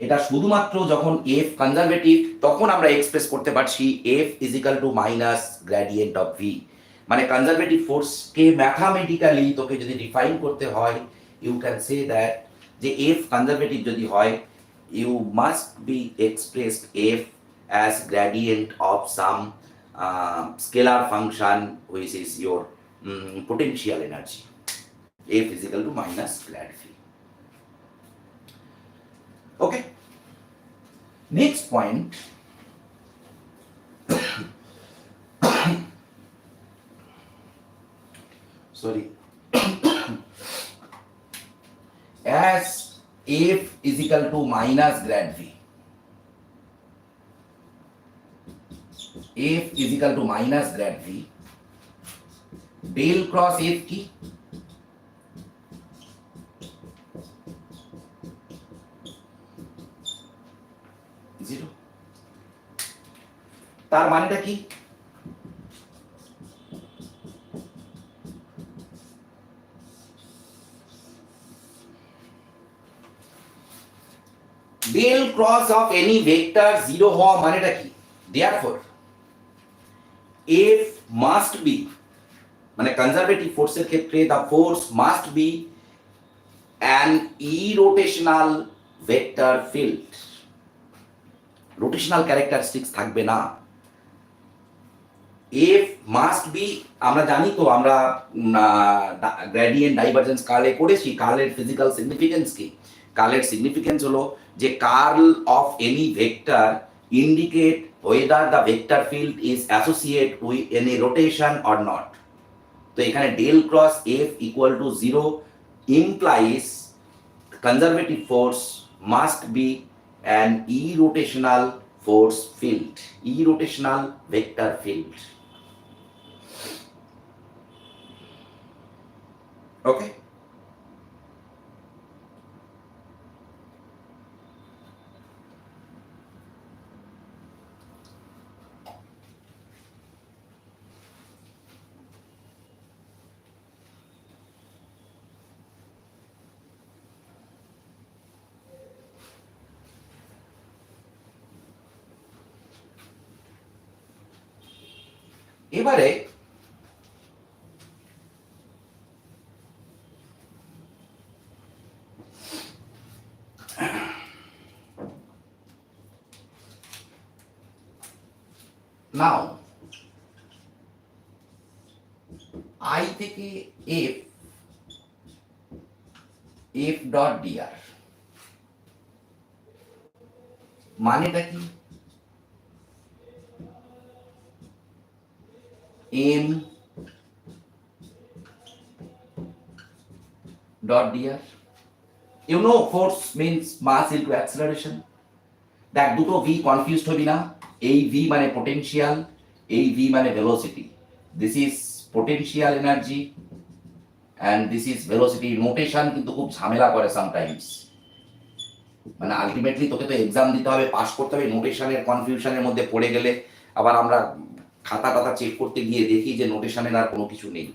এটা শুধুমাত্র যখন এফ কনজারভেটিভ, তখন আমরা এক্সপ্রেস করতে পারছি F is equal to minus gradient of V. মানে কনজারভেটিভ ফোর্সকে ম্যাথামেটিক্যালি তোকে যদি ডিফাইন করতে হয়, ইউ ক্যান সে দ্যাট যে এফ কনজারভেটিভ যদি হয়, you must be expressed F as gradient of some scalar function which is your potential energy, F is equal to minus grad v. Okay, next point, sorry, as F is equal to minus grad v, F is equal to minus grad V, del cross F কি? Zero. তার মানেটা কি? Del cross of any vector zero হওয়া মানেটা কি? Therefore F must be, মানে conservative ফোর্সের ক্ষেত্রে the force must be an irrotational vector field. Rotational characteristics থাকবে না। এফ মাস্ট বি, আমরা জানি তো, আমরা গ্রেডিয়েন্ট ডাইভারজেন্স কার্লে করেছি। কার্লের ফিজিক্যাল সিগনিফিকেন্স কি? কার্লের সিগনিফিকেন্স হলো যে curl of any vector indicate whether the vector field is associated with any rotation or not. তো এখানে del cross F equal to zero implies conservative force must be an irrotational force field, irrotational vector field. Okay? এবারে now I থেকে F, F dot dr মানেটা কি? M dot dr, you know force means mass into acceleration. দেখ, দুটো V confused হবি না। এই V মানে potential, এই ভি মানে velocity. This is potential energy and this is velocity. Notation কিন্তু খুব ঝামেলা করে সামটাইমস। মানে আলটিমেটলি তোকে তো এক্সাম দিতে হবে, পাস করতে হবে। নোটেশনের কনফিউশনের মধ্যে পড়ে গেলে আবার আমরা খাতা টাতা চেক করতে গিয়ে দেখি যে নোটেশনের আর কোনো কিছু নেই।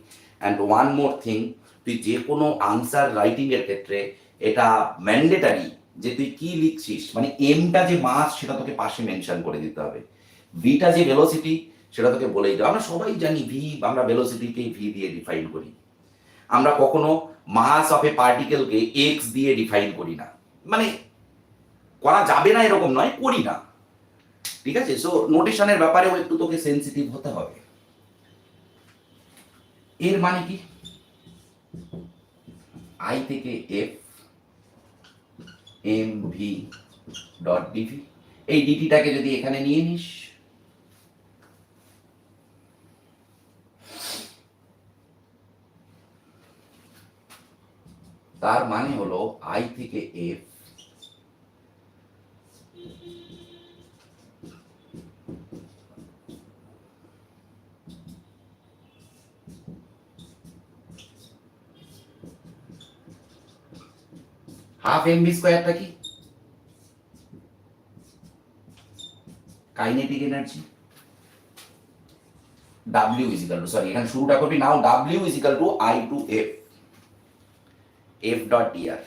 অ্যান্ড ওয়ান মোর থিং, তুই যে কোনো আনসার রাইটিং এর ক্ষেত্রে এটা ম্যান্ডেটারি যে তুই কি লিখছিস, মানে এমটা যে মাস সেটা তোকে পাশে মেনশন করে দিতে হবে, ভিটা যে ভেলোসিটি সেটা তোকে বলেই দিতে হবে। আমরা সবাই জানি ভি, আমরা ভেলোসিটিকে ভি দিয়ে ডিফাইন করি। আমরা কখনো মাস অফ এ পার্টিকেলকে এক্স দিয়ে ডিফাইন করি না। মানে করা যাবে না এরকম নয়, করি না। ঠিক আছে? সো নোটেশনের ব্যাপারেও একটু তোকে সেন্সিটিভ হতে হবে। এর মানে কি? আই থেকে F M V dot dV, এই ডিটিটাকে যদি এখানে নিয়ে নিস, তার মানে হলো আই থেকে এফ হাফ এম ভি স্কোয়ারটা কি? Kinetic energy. W is equal to, sorry এখানে শুরুটা করবি নাও, W is equal to I to F, F dot d r.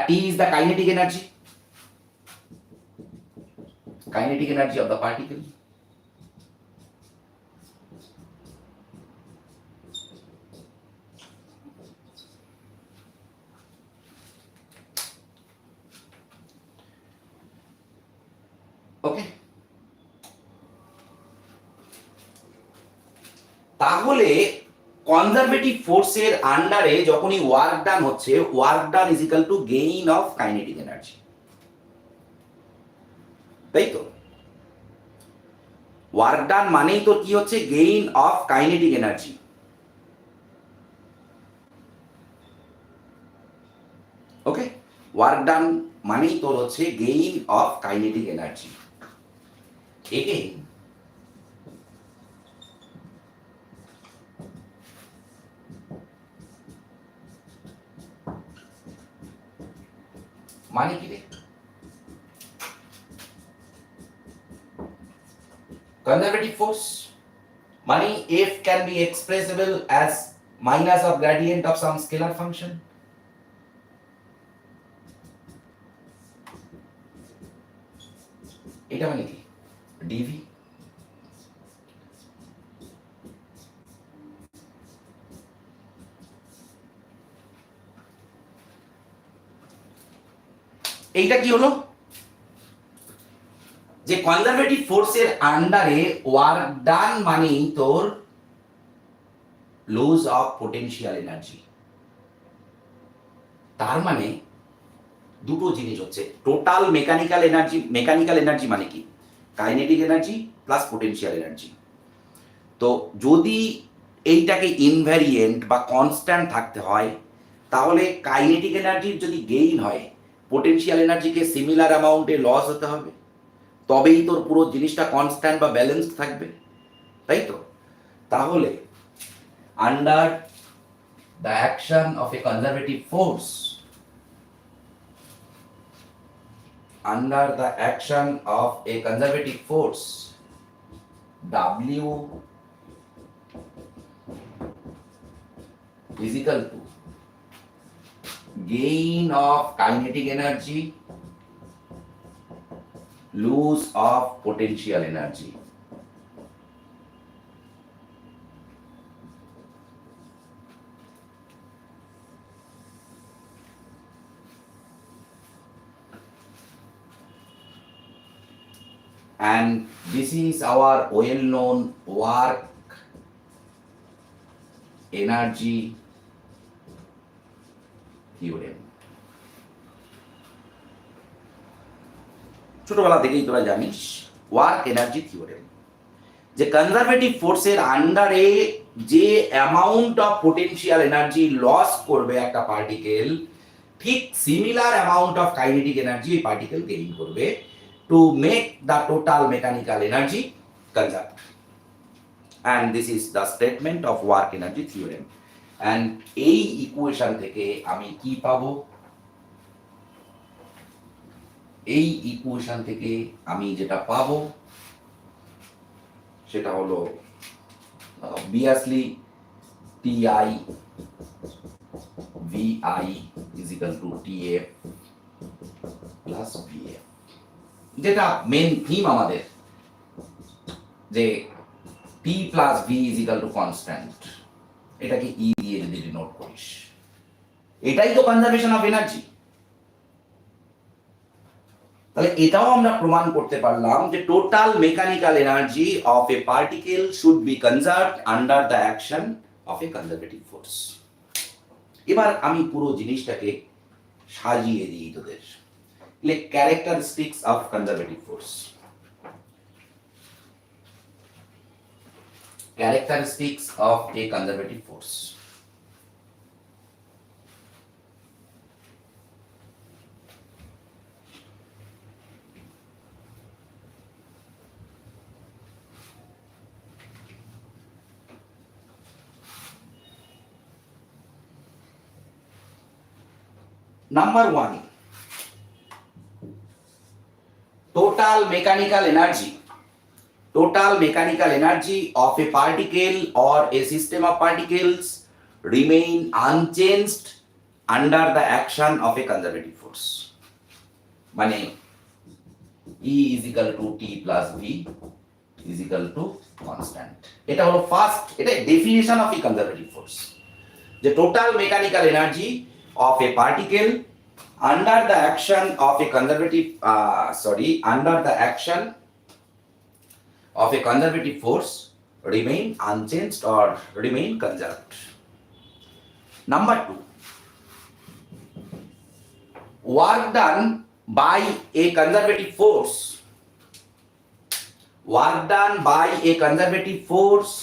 T is the kinetic energy, kinetic energy of the particle. Okay, তাহলে conservative ফোর্সের আন্ডারে যখনই ওয়ার্ক ডান হচ্ছে, work done is equal to gain of kinetic energy, তাই তো? Work done মানেই তো কি হচ্ছে? Gain of kinetic energy. Okay, work done মানেই তোর হচ্ছে gain of kinetic energy. again মানে কি রে? Conservative force মানে F can be expressible as minus of gradient of some scalar function. এটা মানে কি? dv এইটা কি হলো? যে কনজারভেটিভ ফোর্সের আন্ডারে ওয়ার্ক ডান মানেই তোর লস অফ পোটেনশিয়াল এনার্জি। তার মানে দুটো জিনিস হচ্ছে, total mechanical energy. Mechanical energy মানে কি? Kinetic energy plus potential energy. তো যদি এইটাকে ইনভ্যারিয়েন্ট বা কনস্ট্যান্ট থাকতে হয়, তাহলে কাইনেটিক এনার্জির যদি গেইন হয়, পোটেনশিয়াল এনার্জিকে সিমিলার অ্যামাউন্টে লস হতে হবে, তবেই তোর পুরো জিনিসটা কনস্ট্যান্ট বা ব্যালেন্সড থাকবে, তাই তো? তাহলে under the action of a conservative force, under the action of a conservative force, W is equal to gain of kinetic energy, loss of potential energy. And this is our well-known work energy theorem. ছোটবেলা থেকেই তোরা জানিস work energy theorem, যে conservative ফোর্সের আন্ডারে যে amount of potential energy loss করবে একটা পার্টিকেল, ঠিক similar amount of kinetic energy এই পার্টিকেল গেইন করবে to make the total mechanical energy conserved. And this is the statement of work energy theorem. And এই equation থেকে আমি কি পাবো? এই ইকুয়েশন থেকে আমি যেটা পাবো সেটা হলো obviously ti vi is equal to tf plus vf, যেটা মেন থিম আমাদের, যে t plus v is equal to constant, এটাকে e দিয়ে যদি ডিনোট করিস, এটাই তো কনজারভেশন অফ এনার্জি। তাহলে এটাও আমরা প্রমাণ করতে পারলাম যে total mechanical energy of a particle should be conserved under the action of a conservative force. এবার আমি পুরো জিনিসটাকে সাজিয়ে দিই তোদের। Like characteristics of conservative force. Characteristics of a conservative force. Number 1, total mechanical energy. Total mechanical energy of a particle or a system of particles remain unchanged under the action of a conservative force. মানে E is equal to T plus V is equal to constant. এটা হলো first, এটা definition of a conservative force, যে total mechanical energy of a particle under the action of a conservative under the action of a conservative force remain unchanged or remain conserved. Number 2, work done by a conservative force, work done by a conservative force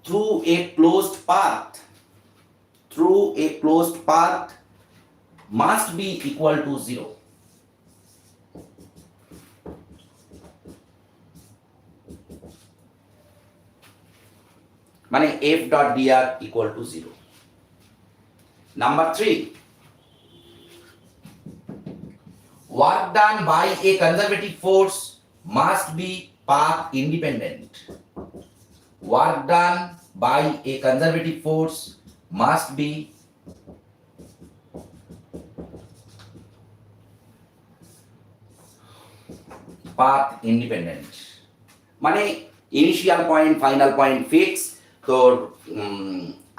through a closed path, through a closed path must be equal to 0. মানে F dot dr equal to 0। Number 3, work done by a conservative force must be path independent. Work done by a conservative force must be path independent. মানে initial point final point fix, তোর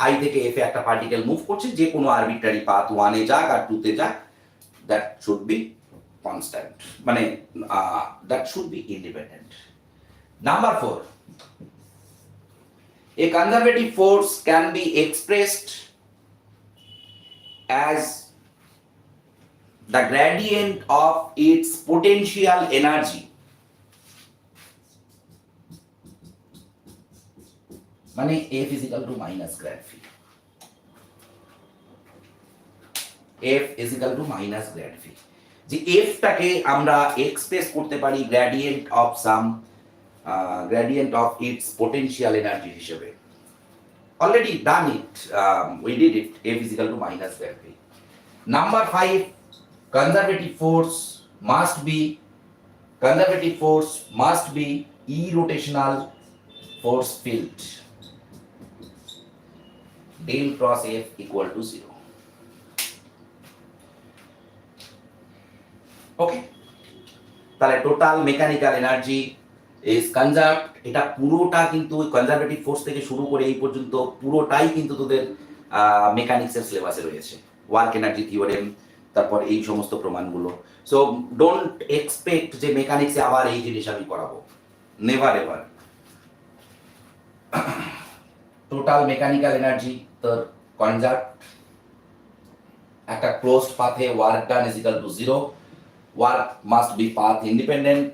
I থেকে F এ একটা particle move করছে, যে কোনো arbitrary path 1 এ যাক আর 2 তে যাক, দ্যাট শুড বি কনস্ট্যান্ট, মানে that should be independent. Number 4, a conservative force can be expressed as the gradient of its potential energy, মানে F is equal to minus grad phi, F is equal to minus grad phi, যে F টাকে আমরা express করতে পারি gradient of some gradient of its potential energy হিসেবে। Already done it, we did it, F is equal to minus grad phi. Number 5, conservative force must be e-rotational force field, del cross F equal to 0. ওকে, তাহলে total mechanical energy is কনজার্ভড। এটা পুরোটা কিন্তু conservative force থেকে শুরু করে এই পর্যন্ত পুরোটাই কিন্তু তোদের মেকানিক্সের সিলেবাসে রয়েছে, ওয়ার্ক এনার্জি থিওরেম, তারপর এই সমস্ত প্রমাণগুলো। সো ডোন্ট এক্সপেক্ট যে মেকানিক্সে আবার এই জিনিস আমি করাবো, never ever. Total mechanical energy তোর কনজার্ভড, একটা ক্লোজড পাথে work done is equal to 0, work must be path independent,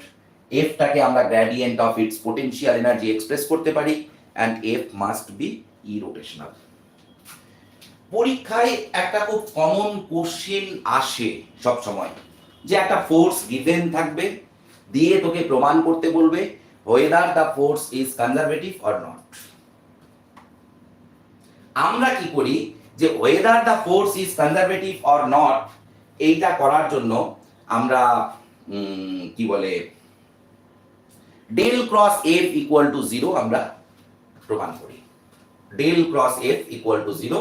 F টাকে আমরা gradient of its potential energy express করতে পারি, and F must be irrotational. পরীক্ষায় একটা খুব কমন কোশ্চেন আসে সব সময়, যে একটা ফোর্স গিভেন থাকবে, দিয়ে তোকে প্রমাণ করতে বলবে whether the force is conservative or not। আমরা কি করি যে whether the force is conservative or not এইটা করার জন্য আমরা কি বলে del cross F equal to 0 আমরা প্রমাণ করি। Del cross F equal to 0,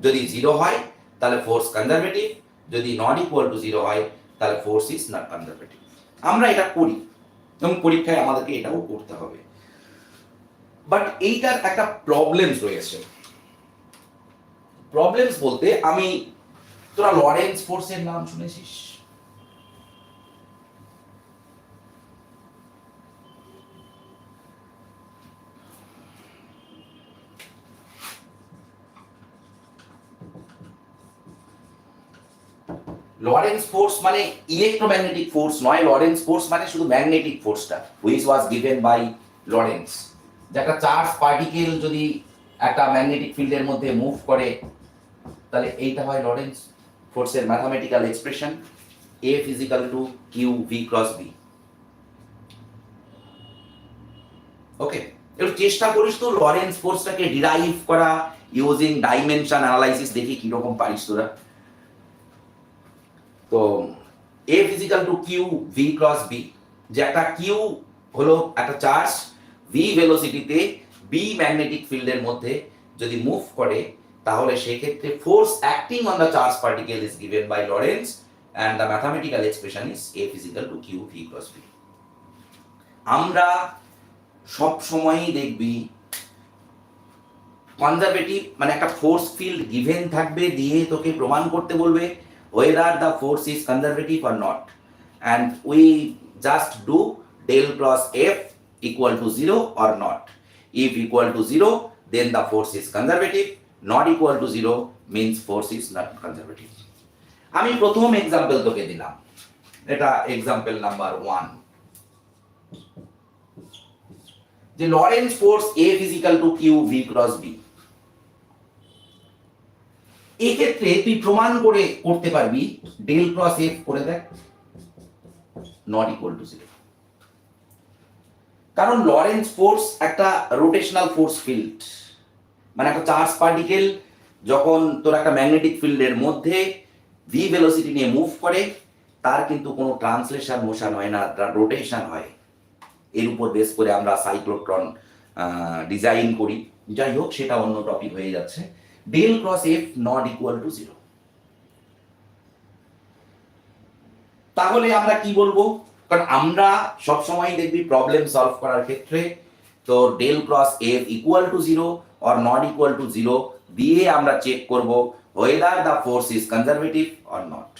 যদি 0 হয় তাহলে ফোর্স কনজারভেটিভ, যদি নট ইকুয়াল টু 0 হয় তাহলে ফোর্স ইজ নট কনজারভেটিভ। আমরা এটা করি এবং পরীক্ষায় আমাদেরকে এটাও করতে হবে। বাট এইটার একটা প্রবলেমস রয়েছে। প্রবলেমস বলতে আমি, তোরা লরেন্স ফোর্সের নাম শুনেছিস? লরেন্স ফোর্স মানে ইলেকট্রোম্যাগনেটিক ফোর্স নয়, লরেন্স ফোর্স মানে শুধু ম্যাগনেটিক ফোর্সটা, which was given by Lorentz. যে একটা চার্জ পার্টিকেল যদি একটা ম্যাগনেটিক ফিল্ডের মধ্যে মুভ করে, তাহলে এইটা হয় লরেন্স ফোর্সের mathematical expression, F is equal to Q V cross B. Okay, একটু চেষ্টা করিস তো লরেন্স ফোর্সটাকে ডিরাইভ করা ইউজিং ডাইমেনশন অ্যানালাইসিস, দেখি কিরকম পারিস তোরা। তো F is equal to Q V cross B, যে একটা কিউ হলো একটা চার্জ, ভি ভেলোসিটিতে বি ম্যাগনেটিক ফিল্ডের মধ্যে যদি মুভ করে, তাহলে সেই ক্ষেত্রে force acting on the charge particle is given by Lorentz, and the mathematical expression is F is equal to Q V cross B. আমরা সব সময়ই দেখবি কনজারভেটিভ মানে একটা ফোর্স ফিল্ড গিভেন থাকবে, দিয়ে তোকে প্রমাণ করতে বলবে whether the force is conservative or not, and we just do del cross F equal to 0 or not. If equal to 0, then the force is conservative, not equal to 0 means force is not conservative. আমি প্রথম example তোকে দিলাম, এটা example number 1, যে Lawrence force F is equal to Q V cross B। এক্ষেত্রে তুই প্রমাণ করতে পারবি ডেল ক্রস এফ করে দেখ নট ইকুয়াল টু 0, কারণ লরেন্স ফোর্স একটা রোটেশনাল ফোর্স ফিল্ড, মানে একটা চার্জ পার্টিকেল যখন তোর একটা ম্যাগনেটিক ফিল্ডের মধ্যে ভি ভেলোসিটি নিয়ে মুভ করে, তার কিন্তু কোনো ট্রান্সলেশন মোশন হয় না, তার রোটেশন হয়। এর উপর বেস করে আমরা সাইক্লোট্রন ডিজাইন করি। যাই হোক, সেটা অন্য টপিক হয়ে যাচ্ছে। Del cross F not equal to zero. তাহলে আমরা কি বলবো? কারণ আমরা সবসময় দেখবি প্রবলেম সলভ করার ক্ষেত্রে তো del cross F equal to zero or not equal to zero দিয়ে আমরা চেক করব whether the force is conservative or not.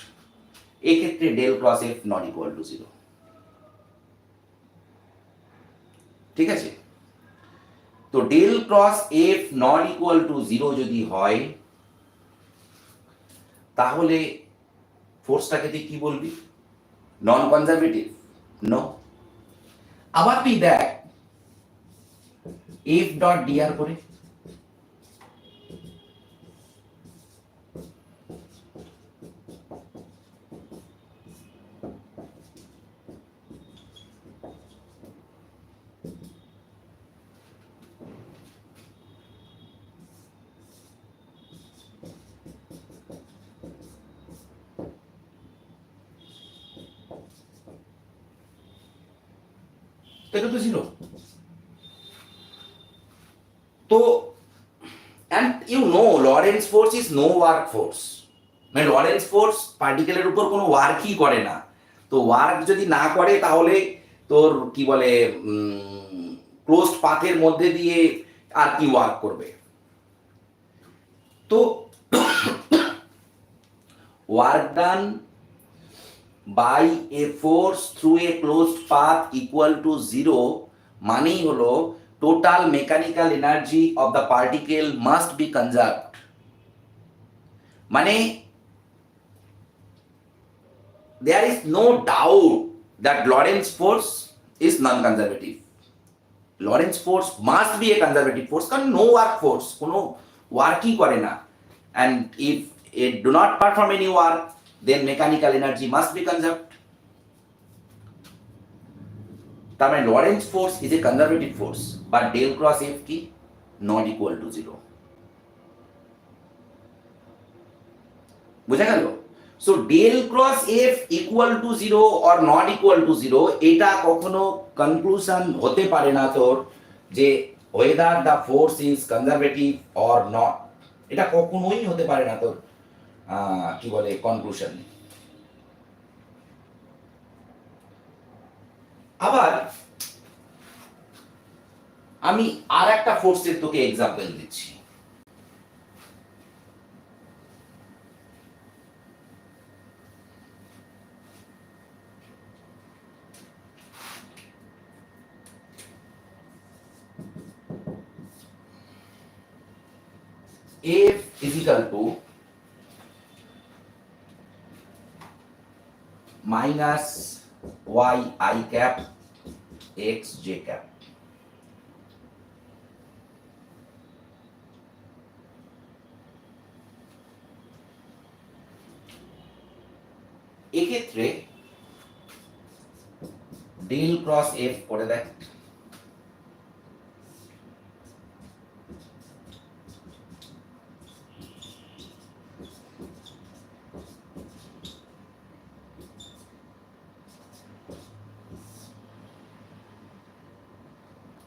এক্ষেত্রে del cross F not equal to zero. ঠিক আছে? তো del cross F not equal to zero যদি হয়, তাহলে ফোর্সটাকে তুই কি বলবি? Non conservative? নো। আবার তুই দেখ এফ ডট ডিআর করে, এটা তো ছিল। তো and you know Lorentz force is no work force, মানে লরেন্স ফোর্স পার্টিকেলের উপর কোনো ওয়ার্কই করে না। তো ওয়ার্ক যদি না করে তাহলে তোর কি বলে ক্লোজড পাথের মধ্যে দিয়ে আর কি ওয়ার্ক করবে? তো work done by a force through a closed path equal to zero মানেই হলো total mechanical energy of the particle must be conserved. মানে there is no doubt that Lorentz force is non-conservative. Lorentz force must be a conservative force কারণ no work force, কোনো ওয়ার্কই করে না, and if it do not perform any work then mechanical energy must be conserved. তার মানে Lorentz force is a conservative force but del cross F কি not equal to zero. বুঝা গেল? So del cross F equal to zero or not equal to zero এটা কখনো conclusion হতে পারে না তোর যে whether the force is conservative or not, এটা কখনোই হতে পারে না তোর কি বলে কনক্লুশন। আবার আমি আর একটা ফোর্সের তোকে এক্সাম্পল দিচ্ছি। F is equal to minus y I cap x j cap. এক্ষেত্রে ডেল ক্রস এফ করে দেখ।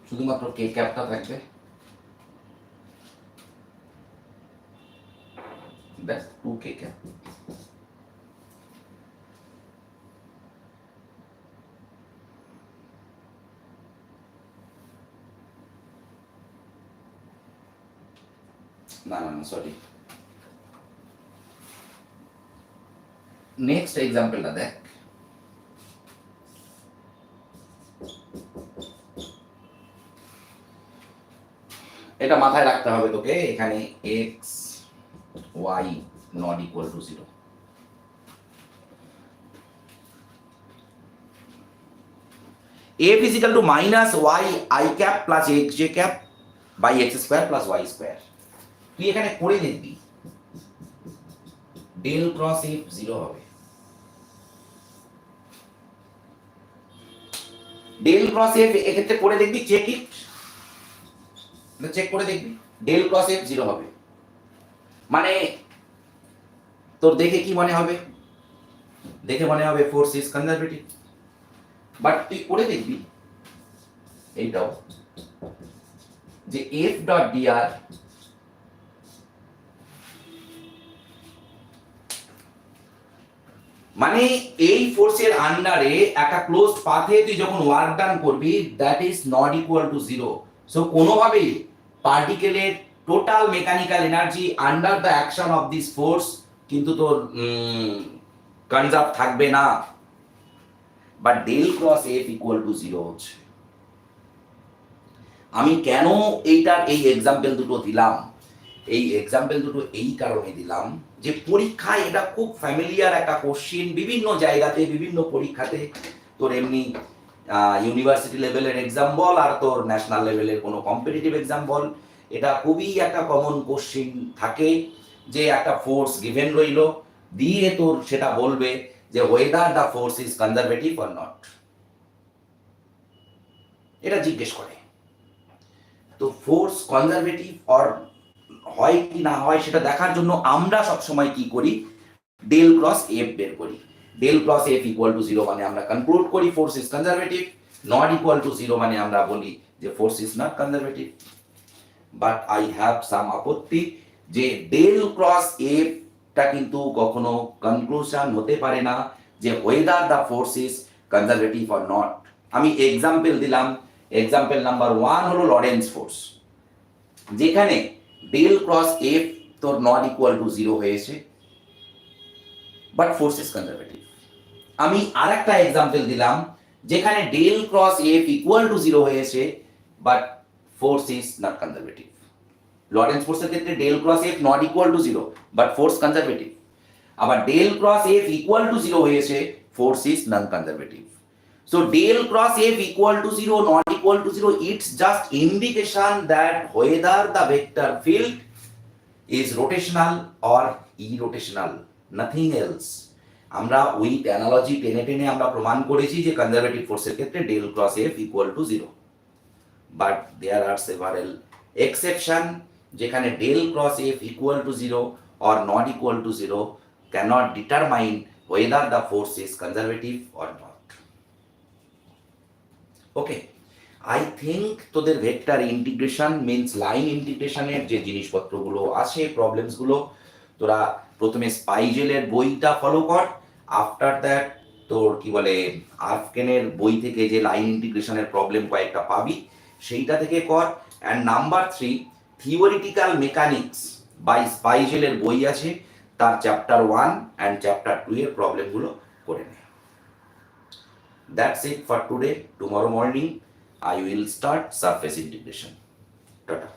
শুধুমাত্র কে ক্যাপটা থাকবে, ব্যাস 2k ক্যাপ। না না না সরি, নেক্সট এক্সাম্পলটা দেখ। এটা মাথায় রাখতে হবে তোকে, এখানে X Y not equal to zero. F is equal to minus Y I cap plus X J cap by X square plus Y square. তুই এখানে করে দেখবি ডেল ক্রস এফ জিরো হবে। ডেল ক্রস এফ এক্ষেত্রে করে দেখবি, check it, check করে দেখবি। ডেল ক্রস এফ 0 হবে। মানে তোর দেখে কি মনে হবে? দেখে মনে হবে ফোর্স ইজ কনজারভেটিভ। বাট তুই করে দেখবি এইটাও, যে এফ ডট ডিআর মানে এই ফোর্সের আন্ডারে একটা ক্লোজড পাথে তুই যখন ওয়ার্ক ডান করবি, that is not equal to 0। So কোনোভাবেই পার্টিকেলের total mechanical energy under the action of this force কিন্তু তোর কনজার্ভ থাকবে না, but del cross F equal to 0 হচ্ছে। আমি কেন এইটার এই এক্সাম্পল দুটো দিলাম? এই এক্সাম্পল দুটো এই কারণে দিলাম যে পরীক্ষায় এটা খুব ফ্যামিলিয়ার একটা কোশ্চিন, বিভিন্ন জায়গাতে বিভিন্ন পরীক্ষাতে তোর এমনি ইউনিভার্সিটি লেভেলের এক্সাম বল আর তোর ন্যাশনাল লেভেলের কোনো কম্পিটিটিভ এক্সাম বল, এটা খুবই একটা কমন কোশ্চিন থাকে যে একটা ফোর্স গিভেন রইল, দিয়ে তোর সেটা বলবে যে whether the force is conservative or not, এটা জিজ্ঞেস করে। তো ফোর্স কনজারভেটিভ অর হয় কি না হয় সেটা দেখার জন্য আমরা সবসময় কি করি, ডেল ক্রস এফ বের করি। Del cross F equal to 0 মানে আমরা কনক্লুড করি force is conservative, not equal to 0 মানে আমরা বলি যে force is not conservative. But I have some আপত্তি যে ডেল ক্রস এফ টা কিন্তু কখনো কনক্লুশন হতে পারে না যে whether the force is conservative or not. আমি এক্সাম্পল দিলাম, এক্সাম্পল নাম্বার 1 হলো লরেন্স ফোর্স, যেখানে ডেল ক্রস এফ তোর নট ইকুয়াল টু 0 হয়েছে, বাট ফোর্স ইজ কনজারভেটিভ। আমি আরেকটা এক্সাম্পল দিলাম যেখানে del cross F equal to 0 হয়েছে, but force is not conservative. Lorentz ফোর্সের ক্ষেত্রে del cross F not equal to 0 but force conservative, আবার del cross F equal to 0 হয়েছে, force is non conservative. So del cross F equal to 0, not equal to 0, it's just indication that whether the vector field is rotational or irrotational, nothing else. আমরা with analogy টেনে টেনে আমরা প্রমাণ করেছি যে conservative ফোর্সের ক্ষেত্রে del cross F equal to 0, but there are several exception যেখানে del cross F equal to 0 or not equal to 0 cannot determine whether the force is conservative or not. Okay, I think তোদের vector integration means line ইন্টিগ্রেশনের যে জিনিসপত্রগুলো আছে, প্রবলেমসগুলো, তোরা প্রথমে স্পাইজেলের বইটা follow কর, আফটার দ্যাট তোর কি বলে আর্ফকেনের বই থেকে যে লাইন ইন্টিগ্রেশনের প্রবলেম কয়েকটা পাবি সেইটা থেকে কর। And number 3 theoretical mechanics by স্পাইজেলের বই আছে, তার চ্যাপ্টার 1 অ্যান্ড চ্যাপ্টার 2 এর প্রবলেমগুলো করে নে। That's it for today. Tomorrow morning, I will start surface integration. Tata.